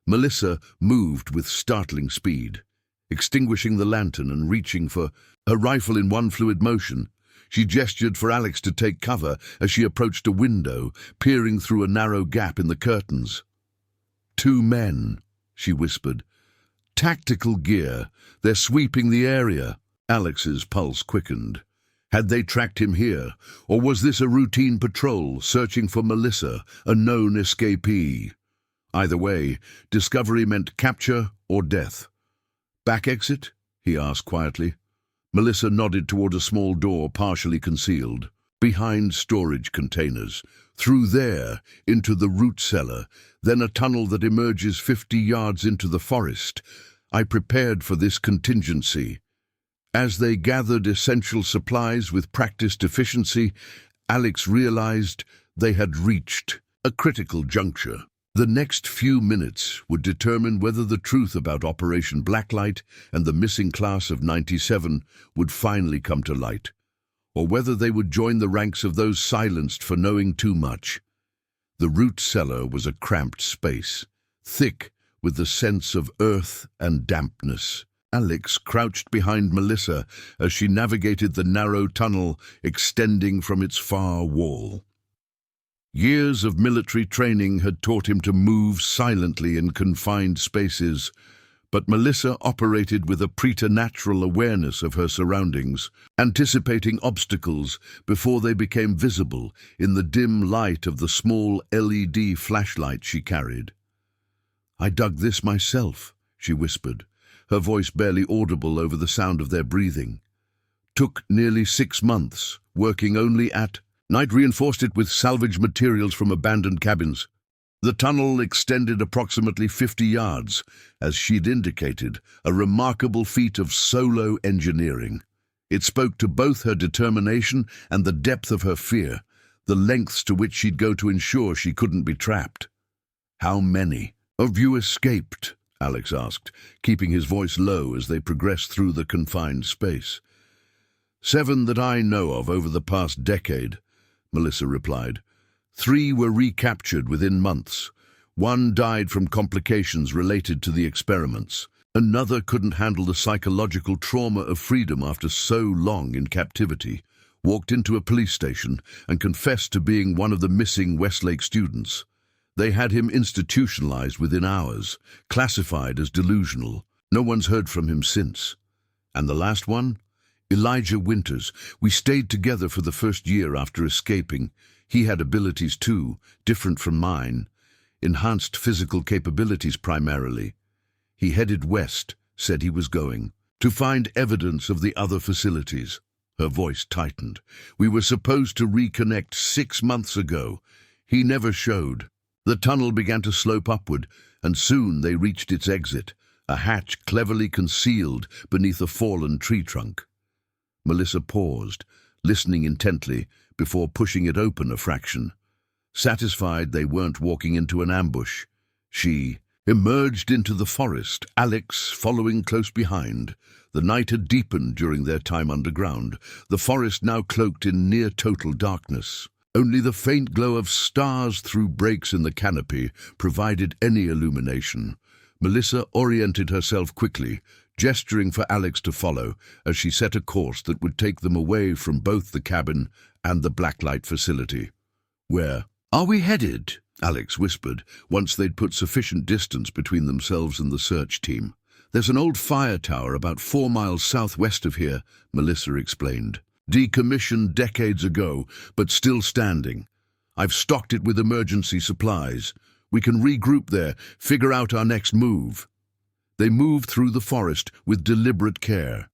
Melissa moved with startling speed, extinguishing the lantern and reaching for her rifle in one fluid motion. She gestured for Alex to take cover as she approached a window, peering through a narrow gap in the curtains. 2 men, she whispered, Tactical gear. They're sweeping the area. Alex's pulse quickened. Had they tracked him here, or was this a routine patrol searching for Melissa, a known escapee? Either way, discovery meant capture or death. "Back exit?" he asked quietly. Melissa nodded toward a small door partially concealed. "Behind storage containers. Through there, into the root cellar, then a tunnel that emerges 50 yards into the forest. I prepared for this contingency." As they gathered essential supplies with practiced efficiency, Alex realized they had reached a critical juncture. The next few minutes would determine whether the truth about Operation Blacklight and the missing class of '97 would finally come to light, or whether they would join the ranks of those silenced for knowing too much. The root cellar was a cramped space, thick with the sense of earth and dampness. Alex crouched behind Melissa as she navigated the narrow tunnel extending from its far wall. Years of military training had taught him to move silently in confined spaces, but Melissa operated with a preternatural awareness of her surroundings, anticipating obstacles before they became visible in the dim light of the small LED flashlight she carried. "I dug this myself," she whispered, her voice barely audible over the sound of their breathing. "Took nearly 6 months, working only at night, reinforced it with salvage materials from abandoned cabins." The tunnel extended approximately 50 yards, as she'd indicated, a remarkable feat of solo engineering. It spoke to both her determination and the depth of her fear, the lengths to which she'd go to ensure she couldn't be trapped. "How many of you escaped?" Alex asked, keeping his voice low as they progressed through the confined space. "7 that I know of over the past decade," Melissa replied. 3 were recaptured within months. 1 died from complications related to the experiments. Another couldn't handle the psychological trauma of freedom after so long in captivity, walked into a police station and confessed to being one of the missing Westlake students. They had him institutionalized within hours, classified as delusional. No one's heard from him since. And the last one? Elijah Winters. We stayed together for the first year after escaping. He had abilities too, different from mine. Enhanced physical capabilities primarily. He headed west, said he was going, to find evidence of the other facilities. Her voice tightened. "We were supposed to reconnect 6 months ago. He never showed." The tunnel began to slope upward, and soon they reached its exit, a hatch cleverly concealed beneath a fallen tree trunk. Melissa paused, listening intently, before pushing it open a fraction. Satisfied they weren't walking into an ambush, she emerged into the forest, Alex following close behind. The night had deepened during their time underground, the forest now cloaked in near-total darkness. Only the faint glow of stars through breaks in the canopy provided any illumination. Melissa oriented herself quickly, gesturing for Alex to follow as she set a course that would take them away from both the cabin and the blacklight facility. "Where are we headed?" Alex whispered, once they'd put sufficient distance between themselves and the search team. "There's an old fire tower about 4 miles southwest of here," Melissa explained. "Decommissioned decades ago, but still standing. I've stocked it with emergency supplies. We can regroup there, figure out our next move." They moved through the forest with deliberate care,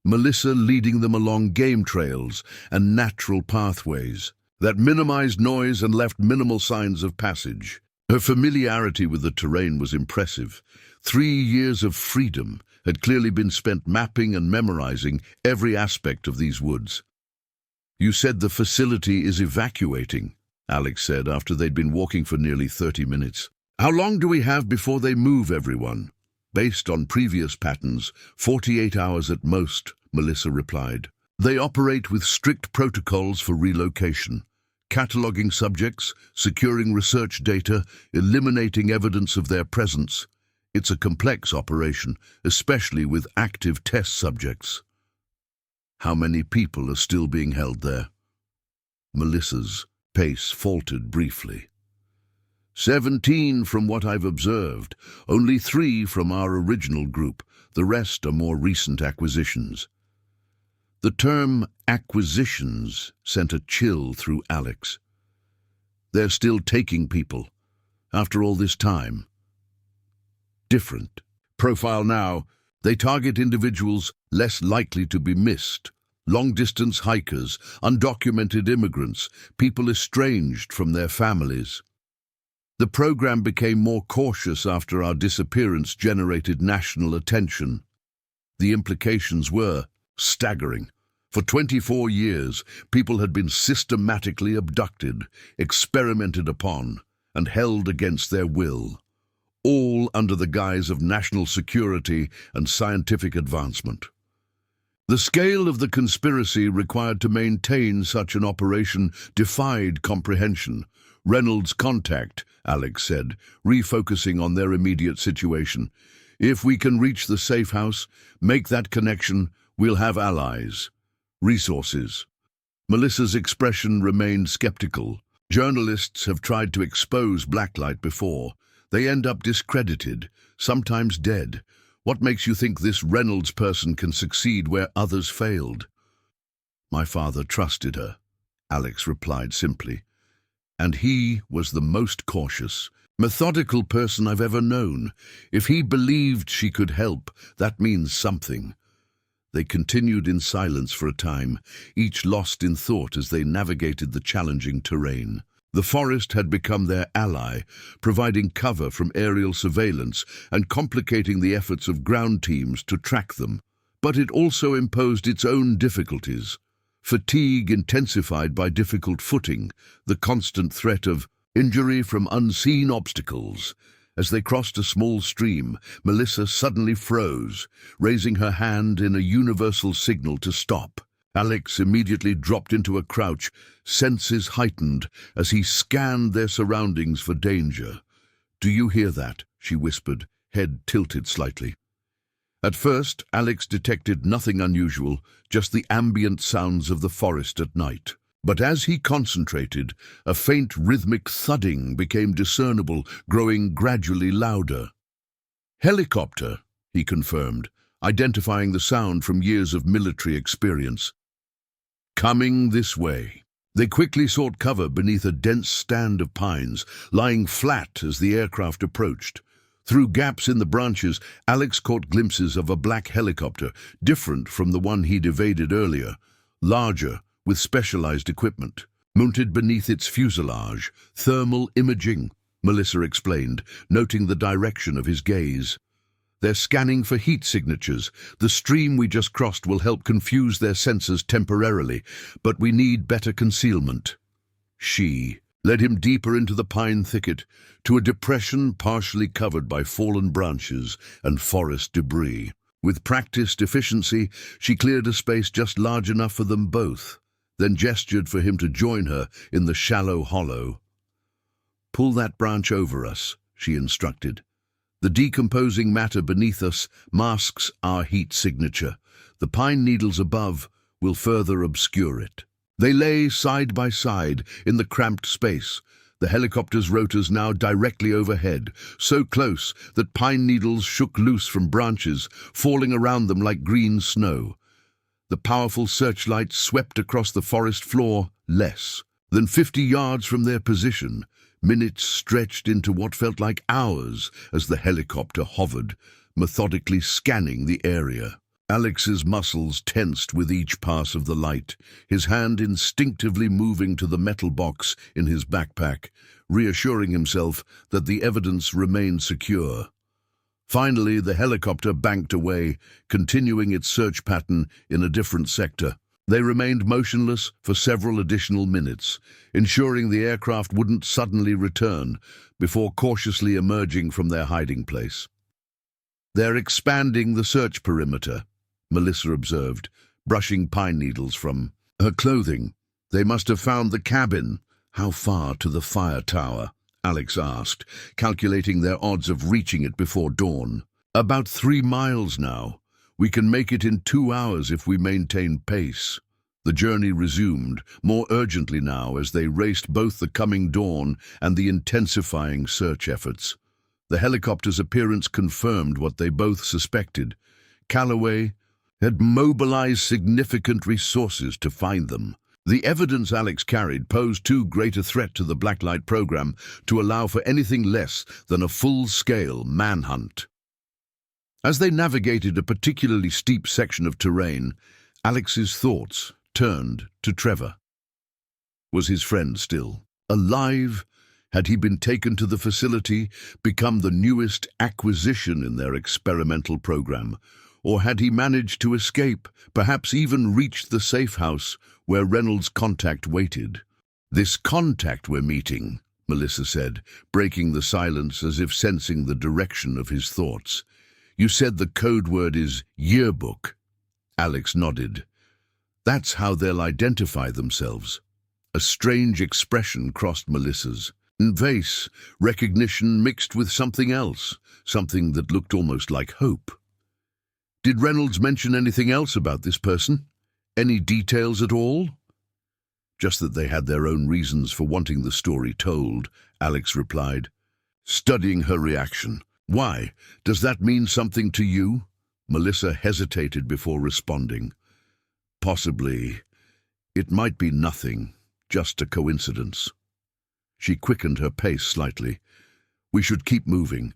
Melissa leading them along game trails and natural pathways that minimized noise and left minimal signs of passage. Her familiarity with the terrain was impressive. 3 years of freedom had clearly been spent mapping and memorizing every aspect of these woods. "You said the facility is evacuating," Alex said after they'd been walking for nearly 30 minutes. "How long do we have before they move everyone?" "Based on previous patterns, 48 hours at most," Melissa replied. "They operate with strict protocols for relocation, cataloging subjects, securing research data, eliminating evidence of their presence. It's a complex operation, especially with active test subjects." "How many people are still being held there?" Melissa's pace faltered briefly. 17 from what I've observed, only 3 from our original group. The rest are more recent acquisitions. The term acquisitions sent a chill through Alex. They're still taking people, after all this time. Different. Profile now. They target individuals less likely to be missed. Long-distance hikers, undocumented immigrants, people estranged from their families. The program became more cautious after our disappearance generated national attention. The implications were staggering. For 24 years, people had been systematically abducted, experimented upon, and held against their will, all under the guise of national security and scientific advancement. The scale of the conspiracy required to maintain such an operation defied comprehension. Reynolds contact, Alex said, refocusing on their immediate situation. If we can reach the safe house, make that connection, we'll have allies. Resources. Melissa's expression remained skeptical. Journalists have tried to expose blacklight before. They end up discredited, sometimes dead. What makes you think this Reynolds person can succeed where others failed? My father trusted her, Alex replied simply. And he was the most cautious, methodical person I've ever known. If he believed she could help, that means something. They continued in silence for a time, each lost in thought as they navigated the challenging terrain. The forest had become their ally, providing cover from aerial surveillance and complicating the efforts of ground teams to track them. But it also imposed its own difficulties. Fatigue intensified by difficult footing, the constant threat of injury from unseen obstacles. As they crossed a small stream, Melissa suddenly froze, raising her hand in a universal signal to stop. Alex immediately dropped into a crouch, senses heightened as he scanned their surroundings for danger. "Do you hear that?" she whispered, head tilted slightly. At first, Alex detected nothing unusual, just the ambient sounds of the forest at night. But as he concentrated, a faint rhythmic thudding became discernible, growing gradually louder. "Helicopter," he confirmed, identifying the sound from years of military experience. "Coming this way." They quickly sought cover beneath a dense stand of pines, lying flat as the aircraft approached. Through gaps in the branches, Alex caught glimpses of a black helicopter, different from the one he'd evaded earlier, larger, with specialized equipment. Mounted beneath its fuselage, thermal imaging, Melissa explained, noting the direction of his gaze. "They're scanning for heat signatures. The stream we just crossed will help confuse their sensors temporarily, but we need better concealment." She led him deeper into the pine thicket, to a depression partially covered by fallen branches and forest debris. With practiced efficiency, she cleared a space just large enough for them both, then gestured for him to join her in the shallow hollow. "Pull that branch over us," she instructed. "The decomposing matter beneath us masks our heat signature. The pine needles above will further obscure it." They lay side by side in the cramped space, the helicopter's rotors now directly overhead, so close that pine needles shook loose from branches, falling around them like green snow. The powerful searchlight swept across the forest floor less than 50 yards from their position. Minutes stretched into what felt like hours as the helicopter hovered, methodically scanning the area. Alex's muscles tensed with each pass of the light, his hand instinctively moving to the metal box in his backpack, reassuring himself that the evidence remained secure. Finally, the helicopter banked away, continuing its search pattern in a different sector. They remained motionless for several additional minutes, ensuring the aircraft wouldn't suddenly return before cautiously emerging from their hiding place. "They're expanding the search perimeter," Melissa observed, brushing pine needles from her clothing. "They must have found the cabin." "How far to the fire tower?" Alex asked, calculating their odds of reaching it before dawn. "About 3 miles now. We can make it in 2 hours if we maintain pace." The journey resumed, more urgently now as they raced both the coming dawn and the intensifying search efforts. The helicopter's appearance confirmed what they both suspected. Calloway had mobilized significant resources to find them. The evidence Alex carried posed too great a threat to the Blacklight program to allow for anything less than a full-scale manhunt. As they navigated a particularly steep section of terrain, Alex's thoughts turned to Trevor. Was his friend still alive? Had he been taken to the facility, become the newest acquisition in their experimental program? Or had he managed to escape, perhaps even reached the safe house where Reynolds' contact waited? "This contact we're meeting," Melissa said, breaking the silence as if sensing the direction of his thoughts. "You said the code word is yearbook." Alex nodded. "That's how they'll identify themselves." A strange expression crossed Melissa's. Vase, recognition mixed with something else, something that looked almost like hope. "Did Reynolds mention anything else about this person? Any details at all?" "Just that they had their own reasons for wanting the story told," Alex replied, studying her reaction. "Why? Does that mean something to you?" Melissa hesitated before responding. "Possibly. It might be nothing, just a coincidence." She quickened her pace slightly. "We should keep moving."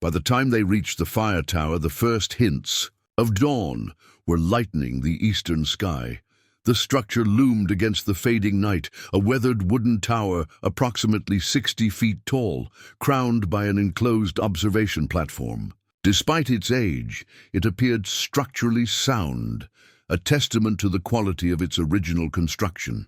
By the time they reached the fire tower, the first hints of dawn were lightening the eastern sky. The structure loomed against the fading night, a weathered wooden tower approximately 60 feet tall, crowned by an enclosed observation platform. Despite its age, it appeared structurally sound, a testament to the quality of its original construction.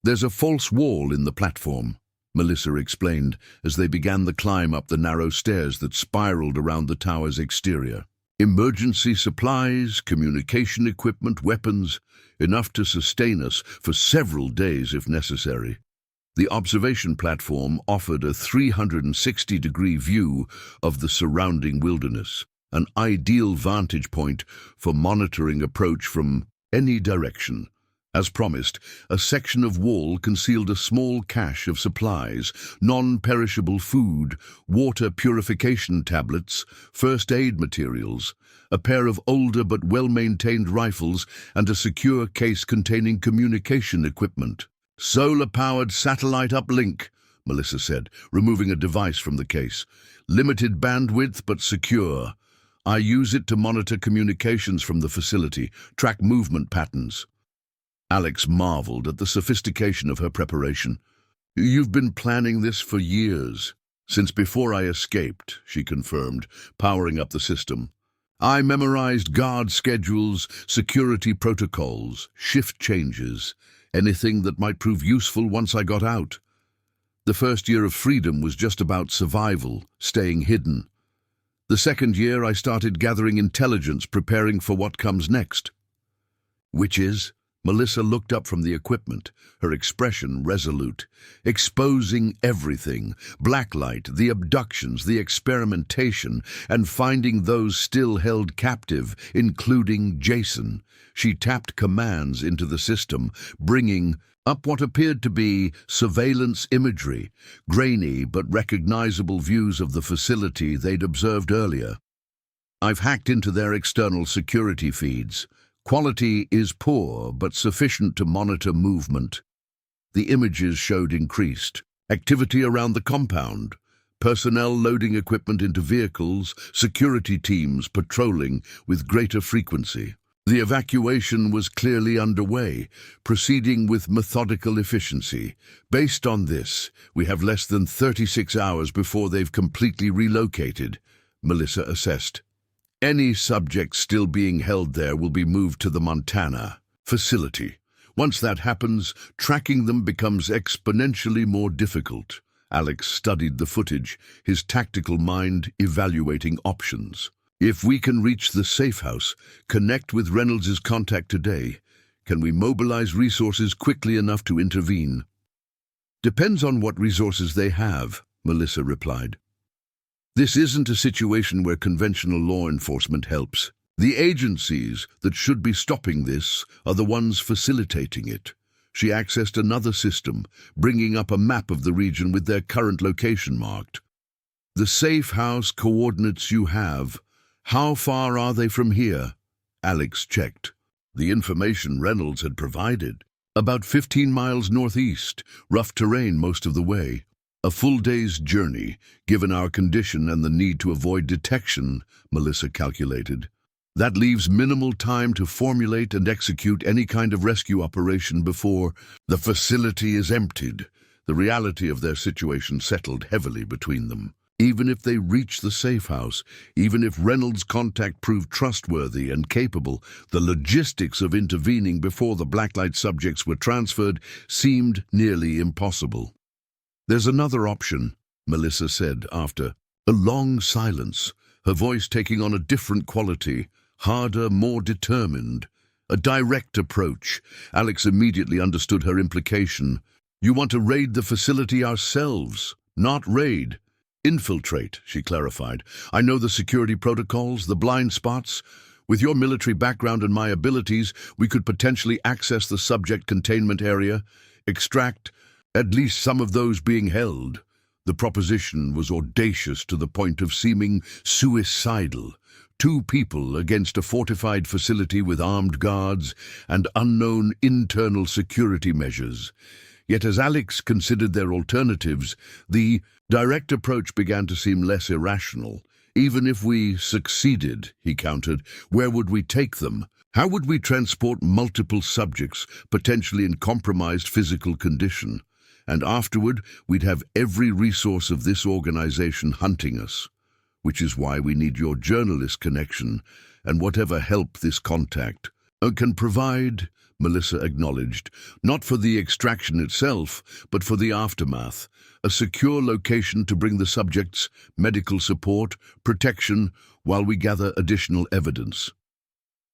"There's a false wall in the platform," Melissa explained as they began the climb up the narrow stairs that spiraled around the tower's exterior. "Emergency supplies, communication equipment, weapons, enough to sustain us for several days if necessary." The observation platform offered a 360-degree view of the surrounding wilderness, an ideal vantage point for monitoring approach from any direction. As promised, a section of wall concealed a small cache of supplies, non-perishable food, water purification tablets, first aid materials, a pair of older but well-maintained rifles, and a secure case containing communication equipment. "Solar-powered satellite uplink," Melissa said, removing a device from the case. "Limited bandwidth but secure. I use it to monitor communications from the facility, track movement patterns." Alex marveled at the sophistication of her preparation. "You've been planning this for years." "Since before I escaped," she confirmed, powering up the system. "I memorized guard schedules, security protocols, shift changes, anything that might prove useful once I got out. The first year of freedom was just about survival, staying hidden. The second year I started gathering intelligence, preparing for what comes next." "Which is?" Melissa looked up from the equipment, her expression resolute. "Exposing everything, Blacklight, the abductions, the experimentation, and finding those still held captive, including Jason." She tapped commands into the system, bringing up what appeared to be surveillance imagery, grainy but recognizable views of the facility they'd observed earlier. "I've hacked into their external security feeds. Quality is poor, but sufficient to monitor movement." The images showed increased activity around the compound, personnel loading equipment into vehicles, security teams patrolling with greater frequency. The evacuation was clearly underway, proceeding with methodical efficiency. "Based on this, we have less than 36 hours before they've completely relocated," Melissa assessed. "Any subjects still being held there will be moved to the Montana facility. Once that happens, tracking them becomes exponentially more difficult." Alex studied the footage, his tactical mind evaluating options. "If we can reach the safe house, connect with Reynolds' contact today, can we mobilize resources quickly enough to intervene?" "Depends on what resources they have," Melissa replied. "This isn't a situation where conventional law enforcement helps. The agencies that should be stopping this are the ones facilitating it. She accessed another system, bringing up a map of the region with their current location marked. The safe house coordinates you have. How far are they from here? Alex checked. The information Reynolds had provided. About 15 miles northeast, rough terrain most of the way. A full day's journey, given our condition and the need to avoid detection, Melissa calculated. That leaves minimal time to formulate and execute any kind of rescue operation before the facility is emptied. The reality of their situation settled heavily between them. Even if they reached the safe house, even if Reynolds' contact proved trustworthy and capable, the logistics of intervening before the blacklight subjects were transferred seemed nearly impossible. "There's another option," Melissa said after a long silence, her voice taking on a different quality, harder, more determined. A direct approach. Alex immediately understood her implication. "You want to raid the facility ourselves, not raid." "Infiltrate," she clarified. "I know the security protocols, the blind spots. With your military background and my abilities, we could potentially access the subject containment area, extract at least some of those being held." The proposition was audacious to the point of seeming suicidal. 2 people against a fortified facility with armed guards and unknown internal security measures. Yet as Alex considered their alternatives, the direct approach began to seem less irrational. "Even if we succeeded," he countered, "where would we take them? How would we transport multiple subjects, potentially in compromised physical condition? And afterward, we'd have every resource of this organization hunting us. Which is why we need your journalist connection and whatever help this contact can provide," Melissa acknowledged, "not for the extraction itself, but for the aftermath. A secure location to bring the subjects medical support, protection, while we gather additional evidence."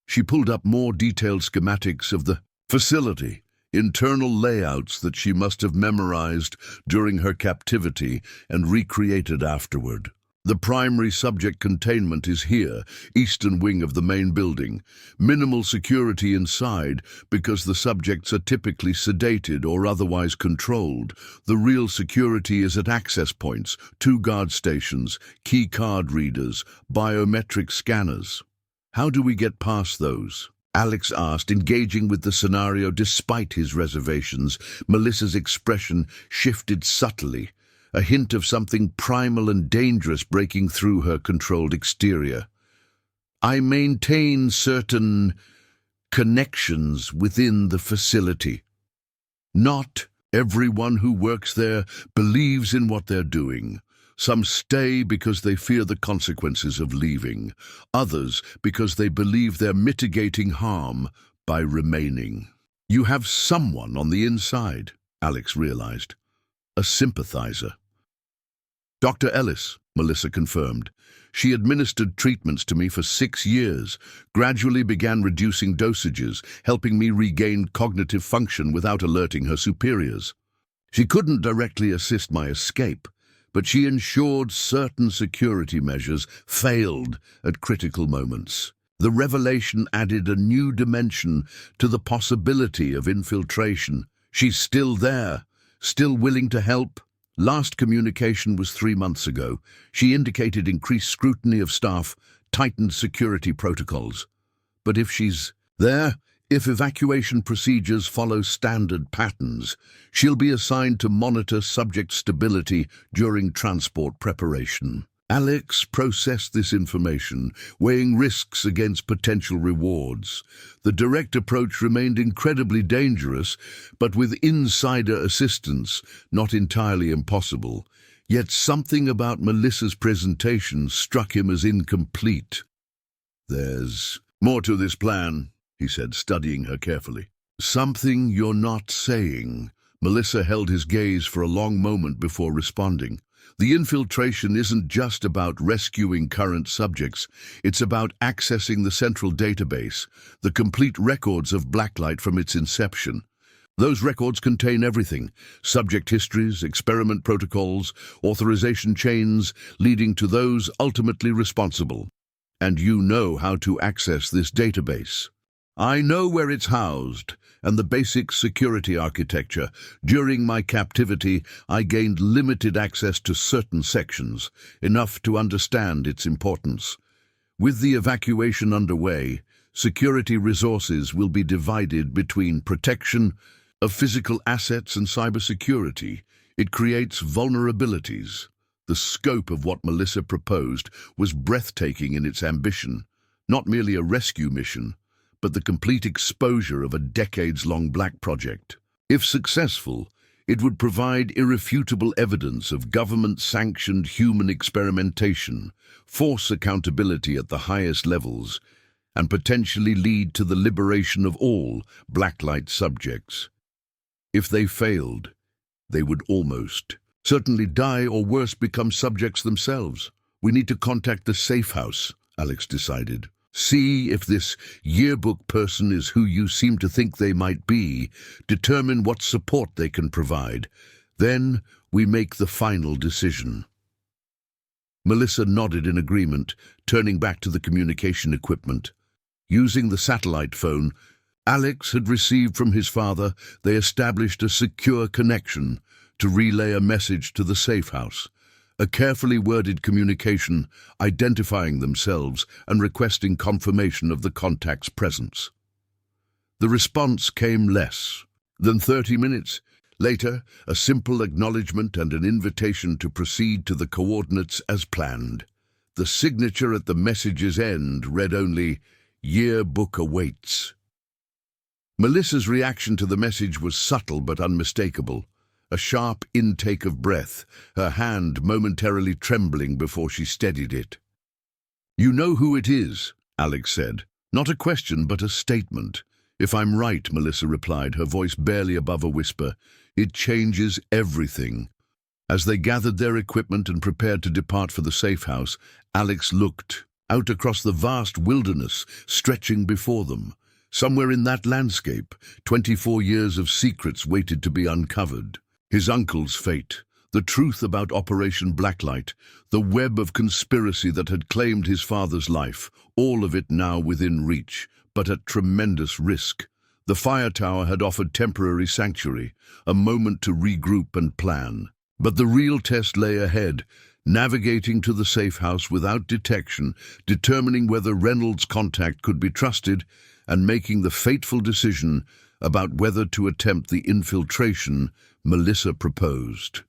She pulled up more detailed schematics of the facility, internal layouts that she must have memorized during her captivity and recreated afterward. "The primary subject containment is here, eastern wing of the main building. Minimal security inside because the subjects are typically sedated or otherwise controlled. The real security is at access points, 2 guard stations, key card readers, biometric scanners." "How do we get past those?" Alex asked, engaging with the scenario despite his reservations. Melissa's expression shifted subtly, a hint of something primal and dangerous breaking through her controlled exterior. "I maintain certain connections within the facility. Not everyone who works there believes in what they're doing. Some stay because they fear the consequences of leaving. Others because they believe they're mitigating harm by remaining." "You have someone on the inside," Alex realized. "A sympathizer." "Dr. Ellis," Melissa confirmed. "She administered treatments to me for 6 years, gradually began reducing dosages, helping me regain cognitive function without alerting her superiors. She couldn't directly assist my escape, but she ensured certain security measures failed at critical moments. The revelation added a new dimension to the possibility of infiltration. She's still there, still willing to help." Last communication was 3 months ago. She indicated increased scrutiny of staff, tightened security protocols. "But if she's there, if evacuation procedures follow standard patterns, she'll be assigned to monitor subject stability during transport preparation." Alex processed this information, weighing risks against potential rewards. The direct approach remained incredibly dangerous, but with insider assistance, not entirely impossible. Yet something about Melissa's presentation struck him as incomplete. "There's more to this plan," he said, studying her carefully. "Something you're not saying." Melissa held his gaze for a long moment before responding. "The infiltration isn't just about rescuing current subjects. It's about accessing the central database, the complete records of Blacklight from its inception. Those records contain everything: subject histories, experiment protocols, authorization chains leading to those ultimately responsible. and you know how to access this database. I know where it's housed, and the basic security architecture. During my captivity, I gained limited access to certain sections, enough to understand its importance. With the evacuation underway, security resources will be divided between protection of physical assets and cybersecurity. It creates vulnerabilities. The scope of what Melissa proposed was breathtaking in its ambition, not merely a rescue mission, but the complete exposure of a decades-long black project. If successful, it would provide irrefutable evidence of government-sanctioned human experimentation, force accountability at the highest levels, and potentially lead to the liberation of all blacklight subjects. If they failed, they would almost certainly die, or worse, become subjects themselves. We need to contact the safe house, Alex decided. See if this yearbook person is who you seem to think they might be. Determine what support they can provide. Then we make the final decision. Melissa nodded in agreement, turning back to the communication equipment. Using the satellite phone Alex had received from his father, they established a secure connection to relay a message to the safe house. A carefully worded communication identifying themselves and requesting confirmation of the contact's presence. The response came less than 30 minutes. Later, a simple acknowledgement and an invitation to proceed to the coordinates as planned. The signature at the message's end read only, "Yearbook awaits." Melissa's reaction to the message was subtle but unmistakable. A sharp intake of breath, her hand momentarily trembling before she steadied it. "You know who it is," Alex said. "Not a question, but a statement." "If I'm right," Melissa replied, her voice barely above a whisper, "it changes everything." As they gathered their equipment and prepared to depart for the safe house, Alex looked out across the vast wilderness stretching before them. Somewhere in that landscape, 24 years of secrets waited to be uncovered. His uncle's fate, the truth about Operation Blacklight, the web of conspiracy that had claimed his father's life, all of it now within reach, but at tremendous risk. The fire tower had offered temporary sanctuary, a moment to regroup and plan. But the real test lay ahead, navigating to the safe house without detection, determining whether Reynolds' contact could be trusted, and making the fateful decision about whether to attempt the infiltration Melissa proposed.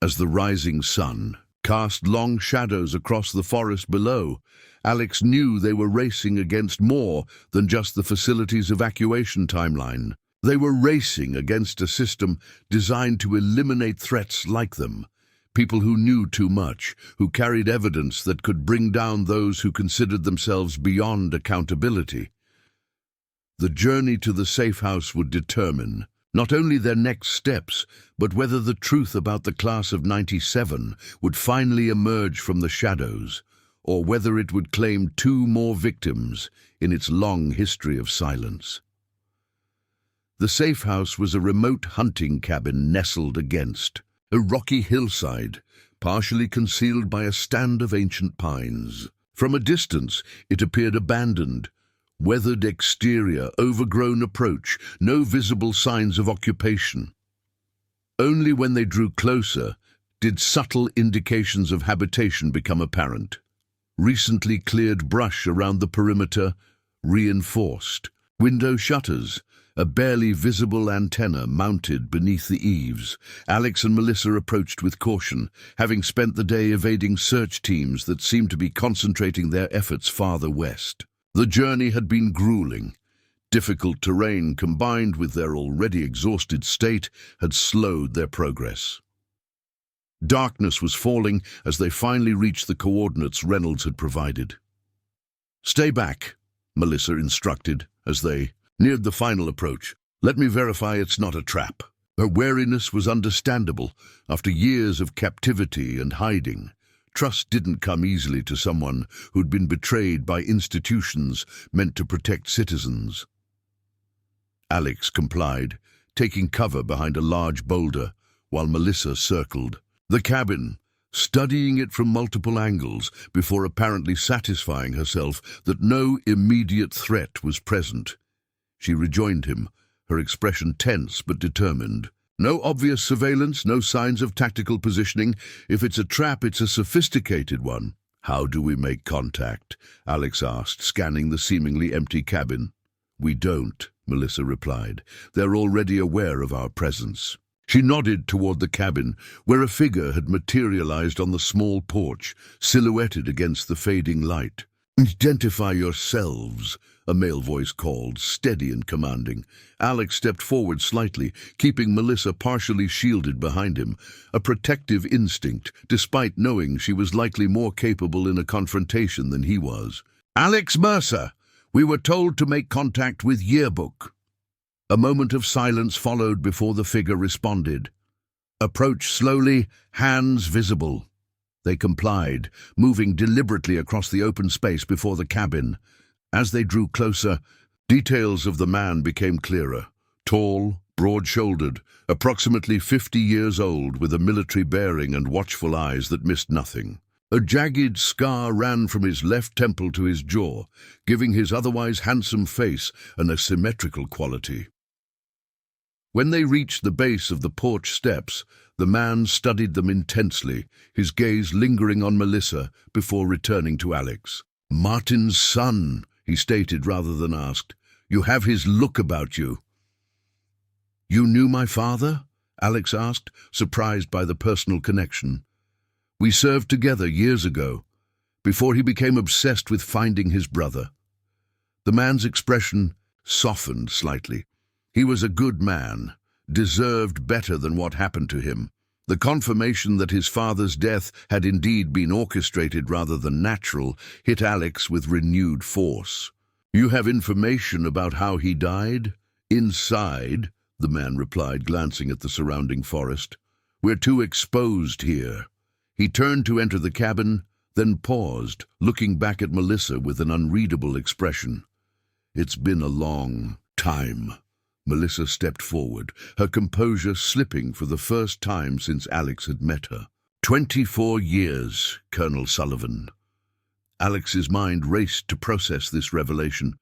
As the rising sun cast long shadows across the forest below, Alex knew they were racing against more than just the facility's evacuation timeline. They were racing against a system designed to eliminate threats like them. People who knew too much, who carried evidence that could bring down those who considered themselves beyond accountability. The journey to the safe house would determine not only their next steps, but whether the truth about the class of '97 would finally emerge from the shadows, or whether it would claim 2 more victims in its long history of silence. The safe house was a remote hunting cabin nestled against a rocky hillside, partially concealed by a stand of ancient pines. From a distance, it appeared abandoned. Weathered exterior, overgrown approach, no visible signs of occupation. Only when they drew closer did subtle indications of habitation become apparent. Recently cleared brush around the perimeter, reinforced. Window shutters, a barely visible antenna mounted beneath the eaves. Alex and Melissa approached with caution, having spent the day evading search teams that seemed to be concentrating their efforts farther west. The journey had been grueling. Difficult terrain, combined with their already exhausted state, had slowed their progress. Darkness was falling as they finally reached the coordinates Reynolds had provided. "Stay back," Melissa instructed as they neared the final approach. "Let me verify it's not a trap." Her wariness was understandable after years of captivity and hiding. Trust didn't come easily to someone who'd been betrayed by institutions meant to protect citizens. Alex complied, taking cover behind a large boulder while Melissa circled. The cabin, studying it from multiple angles before apparently satisfying herself that no immediate threat was present. She rejoined him, her expression tense but determined. No obvious surveillance, no signs of tactical positioning. If it's a trap, it's a sophisticated one. How do we make contact? Alex asked, scanning the seemingly empty cabin. We don't, Melissa replied. They're already aware of our presence. She nodded toward the cabin, where a figure had materialized on the small porch, silhouetted against the fading light. Identify yourselves, a male voice called, steady and commanding. Alex stepped forward slightly, keeping Melissa partially shielded behind him, a protective instinct, despite knowing she was likely more capable in a confrontation than he was. Alex Mercer, we were told to make contact with Yearbook. A moment of silence followed before the figure responded. Approach slowly, hands visible. They complied, moving deliberately across the open space before the cabin. As they drew closer, details of the man became clearer. Tall, broad-shouldered, approximately 50 years old, with a military bearing and watchful eyes that missed nothing. A jagged scar ran from his left temple to his jaw, giving his otherwise handsome face an asymmetrical quality. When they reached the base of the porch steps, the man studied them intensely, his gaze lingering on Melissa before returning to Alex. Martin's son, he stated rather than asked. You have his look about you. You knew my father? Alex asked, surprised by the personal connection. We served together years ago, before he became obsessed with finding his brother. The man's expression softened slightly. He was a good man, deserved better than what happened to him. The confirmation that his father's death had indeed been orchestrated rather than natural hit Alex with renewed force. You have information about how he died? Inside, the man replied, glancing at the surrounding forest. We're too exposed here. He turned to enter the cabin, then paused, looking back at Melissa with an unreadable expression. It's been a long time. Melissa stepped forward, her composure slipping for the first time since Alex had met her. 24 years, Colonel Sullivan. Alex's mind raced to process this revelation.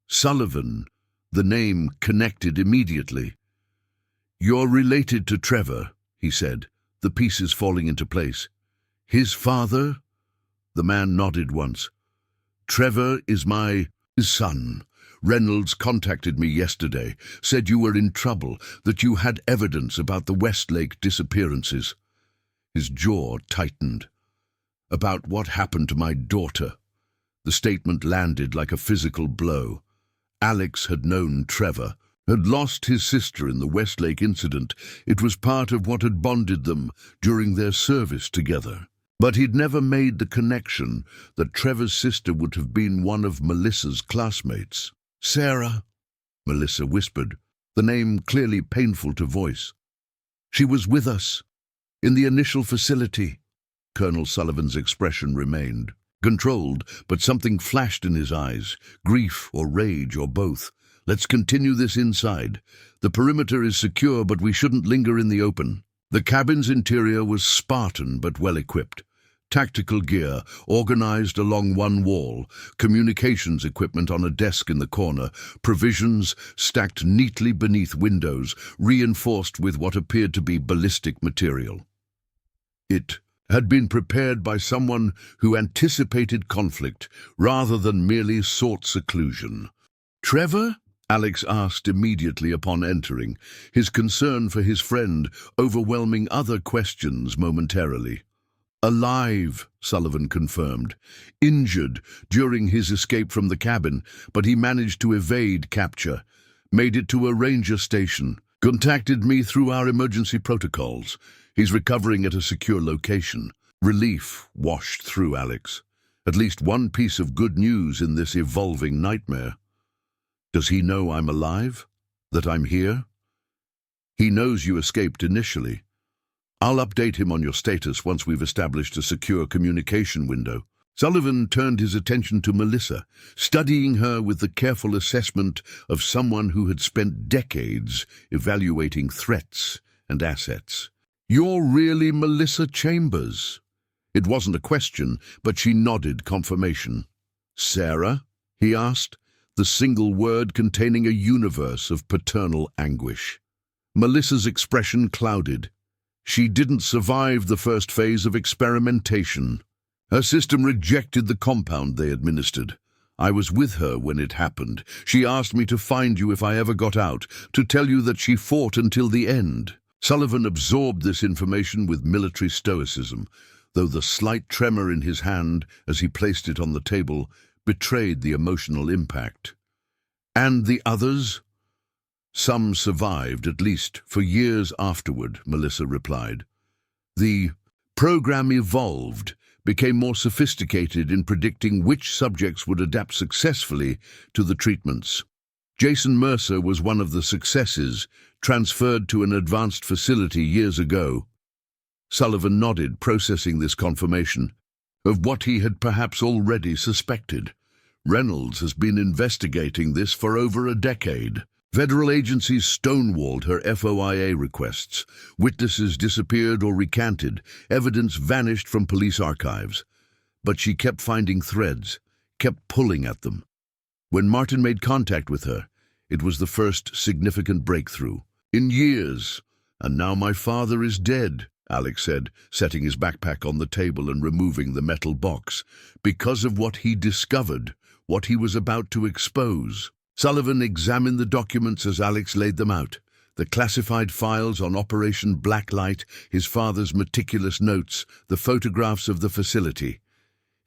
Sullivan, the name connected immediately. You're related to Trevor, he said, the pieces falling into place. His father? The man nodded once. Trevor is my son. Reynolds contacted me yesterday, said you were in trouble, that you had evidence about the Westlake disappearances. His jaw tightened. About what happened to my daughter. The statement landed like a physical blow. Alex had known Trevor, had lost his sister in the Westlake incident. It was part of what had bonded them during their service together. But he'd never made the connection that Trevor's sister would have been one of Melissa's classmates. Sarah, Melissa whispered, the name clearly painful to voice. She was with us, in the initial facility. Colonel Sullivan's expression remained. Controlled, but something flashed in his eyes, grief or rage or both. Let's continue this inside. The perimeter is secure, but we shouldn't linger in the open. The cabin's interior was Spartan but well-equipped. Tactical gear, organized along one wall, communications equipment on a desk in the corner, provisions stacked neatly beneath windows, reinforced with what appeared to be ballistic material. It had been prepared by someone who anticipated conflict rather than merely sought seclusion. Trevor? Alex asked immediately upon entering, his concern for his friend overwhelming other questions momentarily. Alive, Sullivan confirmed. Injured during his escape from the cabin, but he managed to evade capture. Made it to a ranger station. Contacted me through our emergency protocols. He's recovering at a secure location. Relief washed through Alex. At least one piece of good news in this evolving nightmare. Does he know I'm alive? That I'm here? He knows you escaped initially. I'll update him on your status once we've established a secure communication window. Sullivan turned his attention to Melissa, studying her with the careful assessment of someone who had spent decades evaluating threats and assets. You're really Melissa Chambers? It wasn't a question, but she nodded confirmation. "Sarah?" he asked, the single word containing a universe of paternal anguish. Melissa's expression clouded. She didn't survive the first phase of experimentation. Her system rejected the compound they administered. I was with her when it happened. She asked me to find you if I ever got out, to tell you that she fought until the end. Sullivan absorbed this information with military stoicism, though the slight tremor in his hand as he placed it on the table betrayed the emotional impact. "And the others?" "Some survived, at least, for years afterward," Melissa replied. "The program evolved, became more sophisticated in predicting which subjects would adapt successfully to the treatments. Jason Mercer was one of the successes, transferred to an advanced facility years ago." Sullivan nodded, processing this confirmation of what he had perhaps already suspected. Reynolds has been investigating this for over a decade. Federal agencies stonewalled her FOIA requests. Witnesses disappeared or recanted. Evidence vanished from police archives. But she kept finding threads, kept pulling at them. When Martin made contact with her, it was the first significant breakthrough in years. "And now my father is dead," Alex said, setting his backpack on the table and removing the metal box, "because of what he discovered, what he was about to expose." Sullivan examined the documents as Alex laid them out. The classified files on Operation Blacklight, his father's meticulous notes, the photographs of the facility.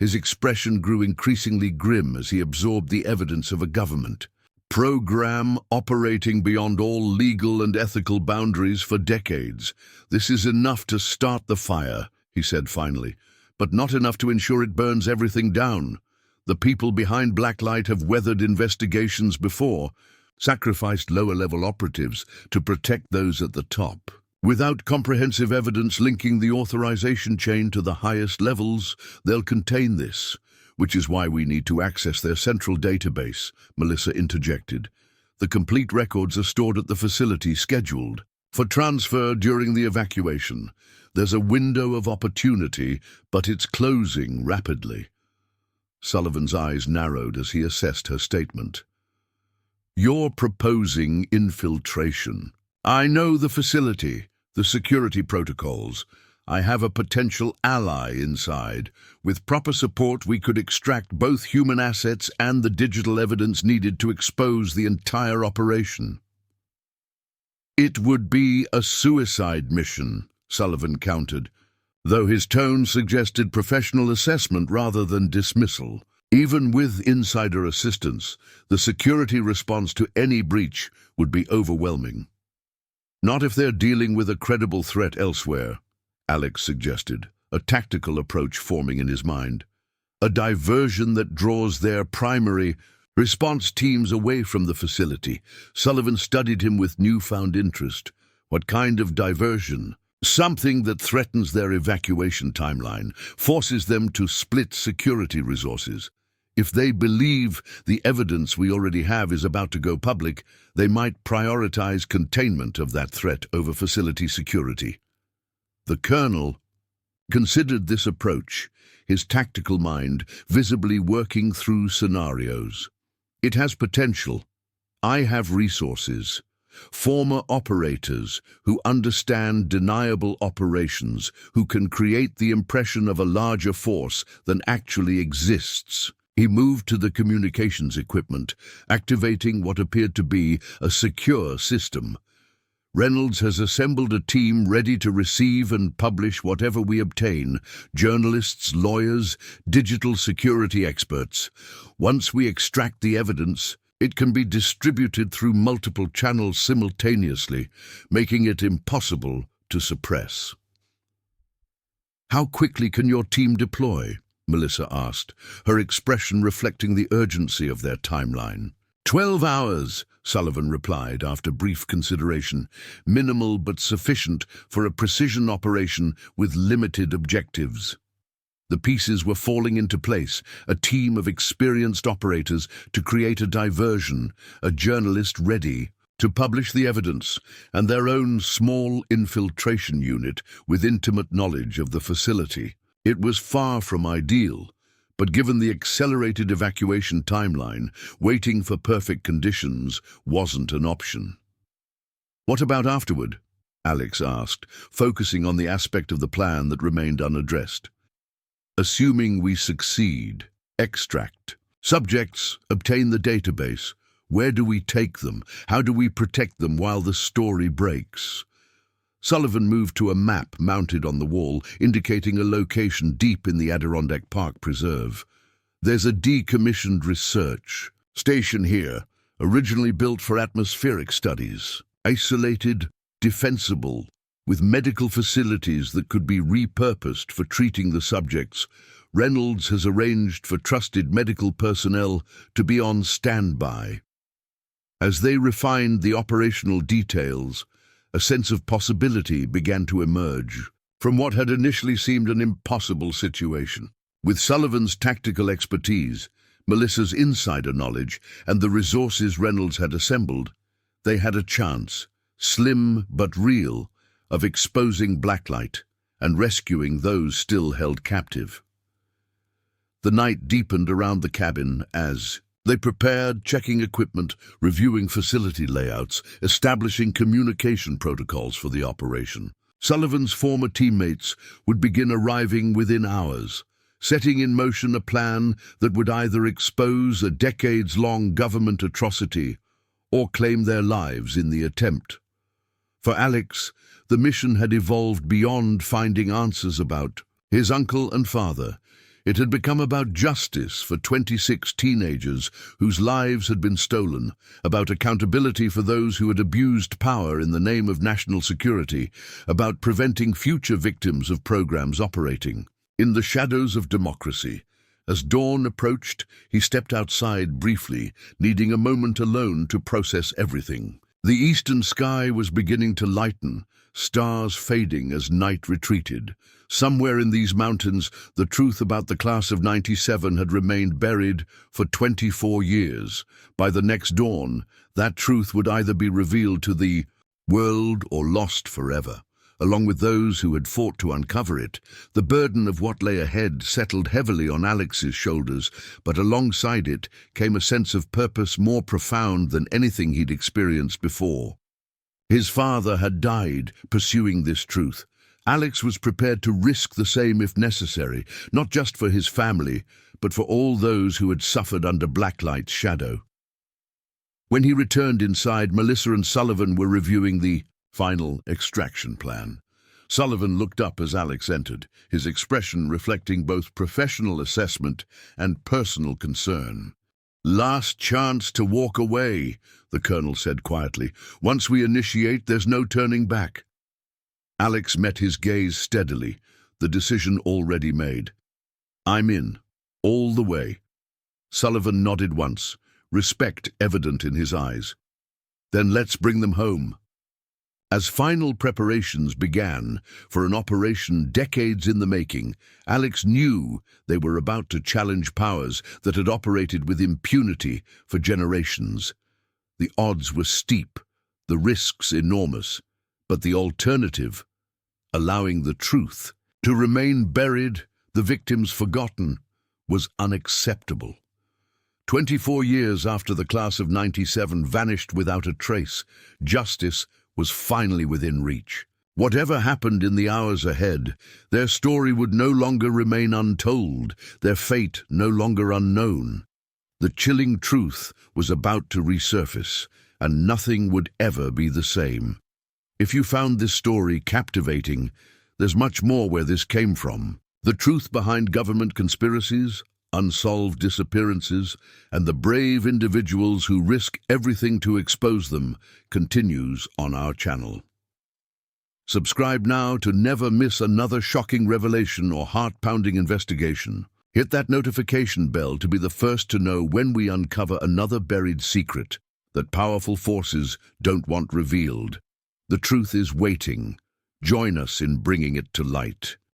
His expression grew increasingly grim as he absorbed the evidence of a government program operating beyond all legal and ethical boundaries for decades. "This is enough to start the fire," he said finally, "but not enough to ensure it burns everything down. The people behind Blacklight have weathered investigations before, sacrificed lower-level operatives to protect those at the top. Without comprehensive evidence linking the authorization chain to the highest levels, they'll contain this, which is why we need to access their central database," Melissa interjected. "The complete records are stored at the facility, scheduled for transfer during the evacuation. There's a window of opportunity, but it's closing rapidly." Sullivan's eyes narrowed as he assessed her statement. "You're proposing infiltration. I know the facility, the security protocols. I have a potential ally inside. With proper support, we could extract both human assets and the digital evidence needed to expose the entire operation." "It would be a suicide mission," Sullivan countered, though his tone suggested professional assessment rather than dismissal. "Even with insider assistance, the security response to any breach would be overwhelming." "Not if they're dealing with a credible threat elsewhere," Alex suggested, a tactical approach forming in his mind. "A diversion that draws their primary response teams away from the facility." Sullivan studied him with newfound interest. "What kind of diversion?" "Something that threatens their evacuation timeline, forces them to split security resources. If they believe the evidence we already have is about to go public, they might prioritize containment of that threat over facility security." The colonel considered this approach, his tactical mind visibly working through scenarios. "It has potential. I have resources. Former operators who understand deniable operations, who can create the impression of a larger force than actually exists." He moved to the communications equipment, activating what appeared to be a secure system. "Reynolds has assembled a team ready to receive and publish whatever we obtain, journalists, lawyers, digital security experts. Once we extract the evidence, it can be distributed through multiple channels simultaneously, making it impossible to suppress." "How quickly can your team deploy?" Melissa asked, her expression reflecting the urgency of their timeline. 12 hours, Sullivan replied after brief consideration, minimal but sufficient for a precision operation with limited objectives. The pieces were falling into place, a team of experienced operators to create a diversion, a journalist ready to publish the evidence, and their own small infiltration unit with intimate knowledge of the facility. It was far from ideal, but given the accelerated evacuation timeline, waiting for perfect conditions wasn't an option. "What about afterward?" Alex asked, focusing on the aspect of the plan that remained unaddressed. "Assuming we succeed, extract. Subjects, obtain the database. Where do we take them? How do we protect them while the story breaks?" Sullivan moved to a map mounted on the wall, indicating a location deep in the Adirondack Park Preserve. "There's a decommissioned research station here, originally built for atmospheric studies. Isolated, defensible, with medical facilities that could be repurposed for treating the subjects. Reynolds has arranged for trusted medical personnel to be on standby." As they refined the operational details, a sense of possibility began to emerge from what had initially seemed an impossible situation. With Sullivan's tactical expertise, Melissa's insider knowledge, and the resources Reynolds had assembled, they had a chance, slim but real, of exposing Blacklight and rescuing those still held captive. The night deepened around the cabin as they prepared, checking equipment, reviewing facility layouts, establishing communication protocols for the operation. Sullivan's former teammates would begin arriving within hours, setting in motion a plan that would either expose a decades-long government atrocity or claim their lives in the attempt. For Alex, the mission had evolved beyond finding answers about his uncle and father. It had become about justice for 26 teenagers whose lives had been stolen, about accountability for those who had abused power in the name of national security, about preventing future victims of programs operating in the shadows of democracy. As dawn approached, he stepped outside briefly, needing a moment alone to process everything. The eastern sky was beginning to lighten, stars fading as night retreated. Somewhere in these mountains, the truth about the class of '97 had remained buried for 24 years. By the next dawn, that truth would either be revealed to the world or lost forever. Along with those who had fought to uncover it, the burden of what lay ahead settled heavily on Alex's shoulders, but alongside it came a sense of purpose more profound than anything he'd experienced before. His father had died pursuing this truth. Alex was prepared to risk the same if necessary, not just for his family, but for all those who had suffered under Blacklight's shadow. When he returned inside, Melissa and Sullivan were reviewing the final extraction plan. Sullivan looked up as Alex entered, his expression reflecting both professional assessment and personal concern. "Last chance to walk away," the colonel said quietly. "Once we initiate, there's no turning back." Alex met his gaze steadily, the decision already made. "I'm in, all the way." Sullivan nodded once, respect evident in his eyes. "Then let's bring them home." As final preparations began for an operation decades in the making, Alex knew they were about to challenge powers that had operated with impunity for generations. The odds were steep, the risks enormous, but the alternative, allowing the truth to remain buried, the victims forgotten, was unacceptable. 24 years after the class of '97 vanished without a trace, justice was finally within reach. Whatever happened in the hours ahead, their story would no longer remain untold, their fate no longer unknown. The chilling truth was about to resurface, and nothing would ever be the same. If you found this story captivating, there's much more where this came from. The truth behind government conspiracies, unsolved disappearances, and the brave individuals who risk everything to expose them continues on our channel. Subscribe now to never miss another shocking revelation or heart-pounding investigation. Hit that notification bell to be the first to know when we uncover another buried secret that powerful forces don't want revealed. The truth is waiting. Join us in bringing it to light.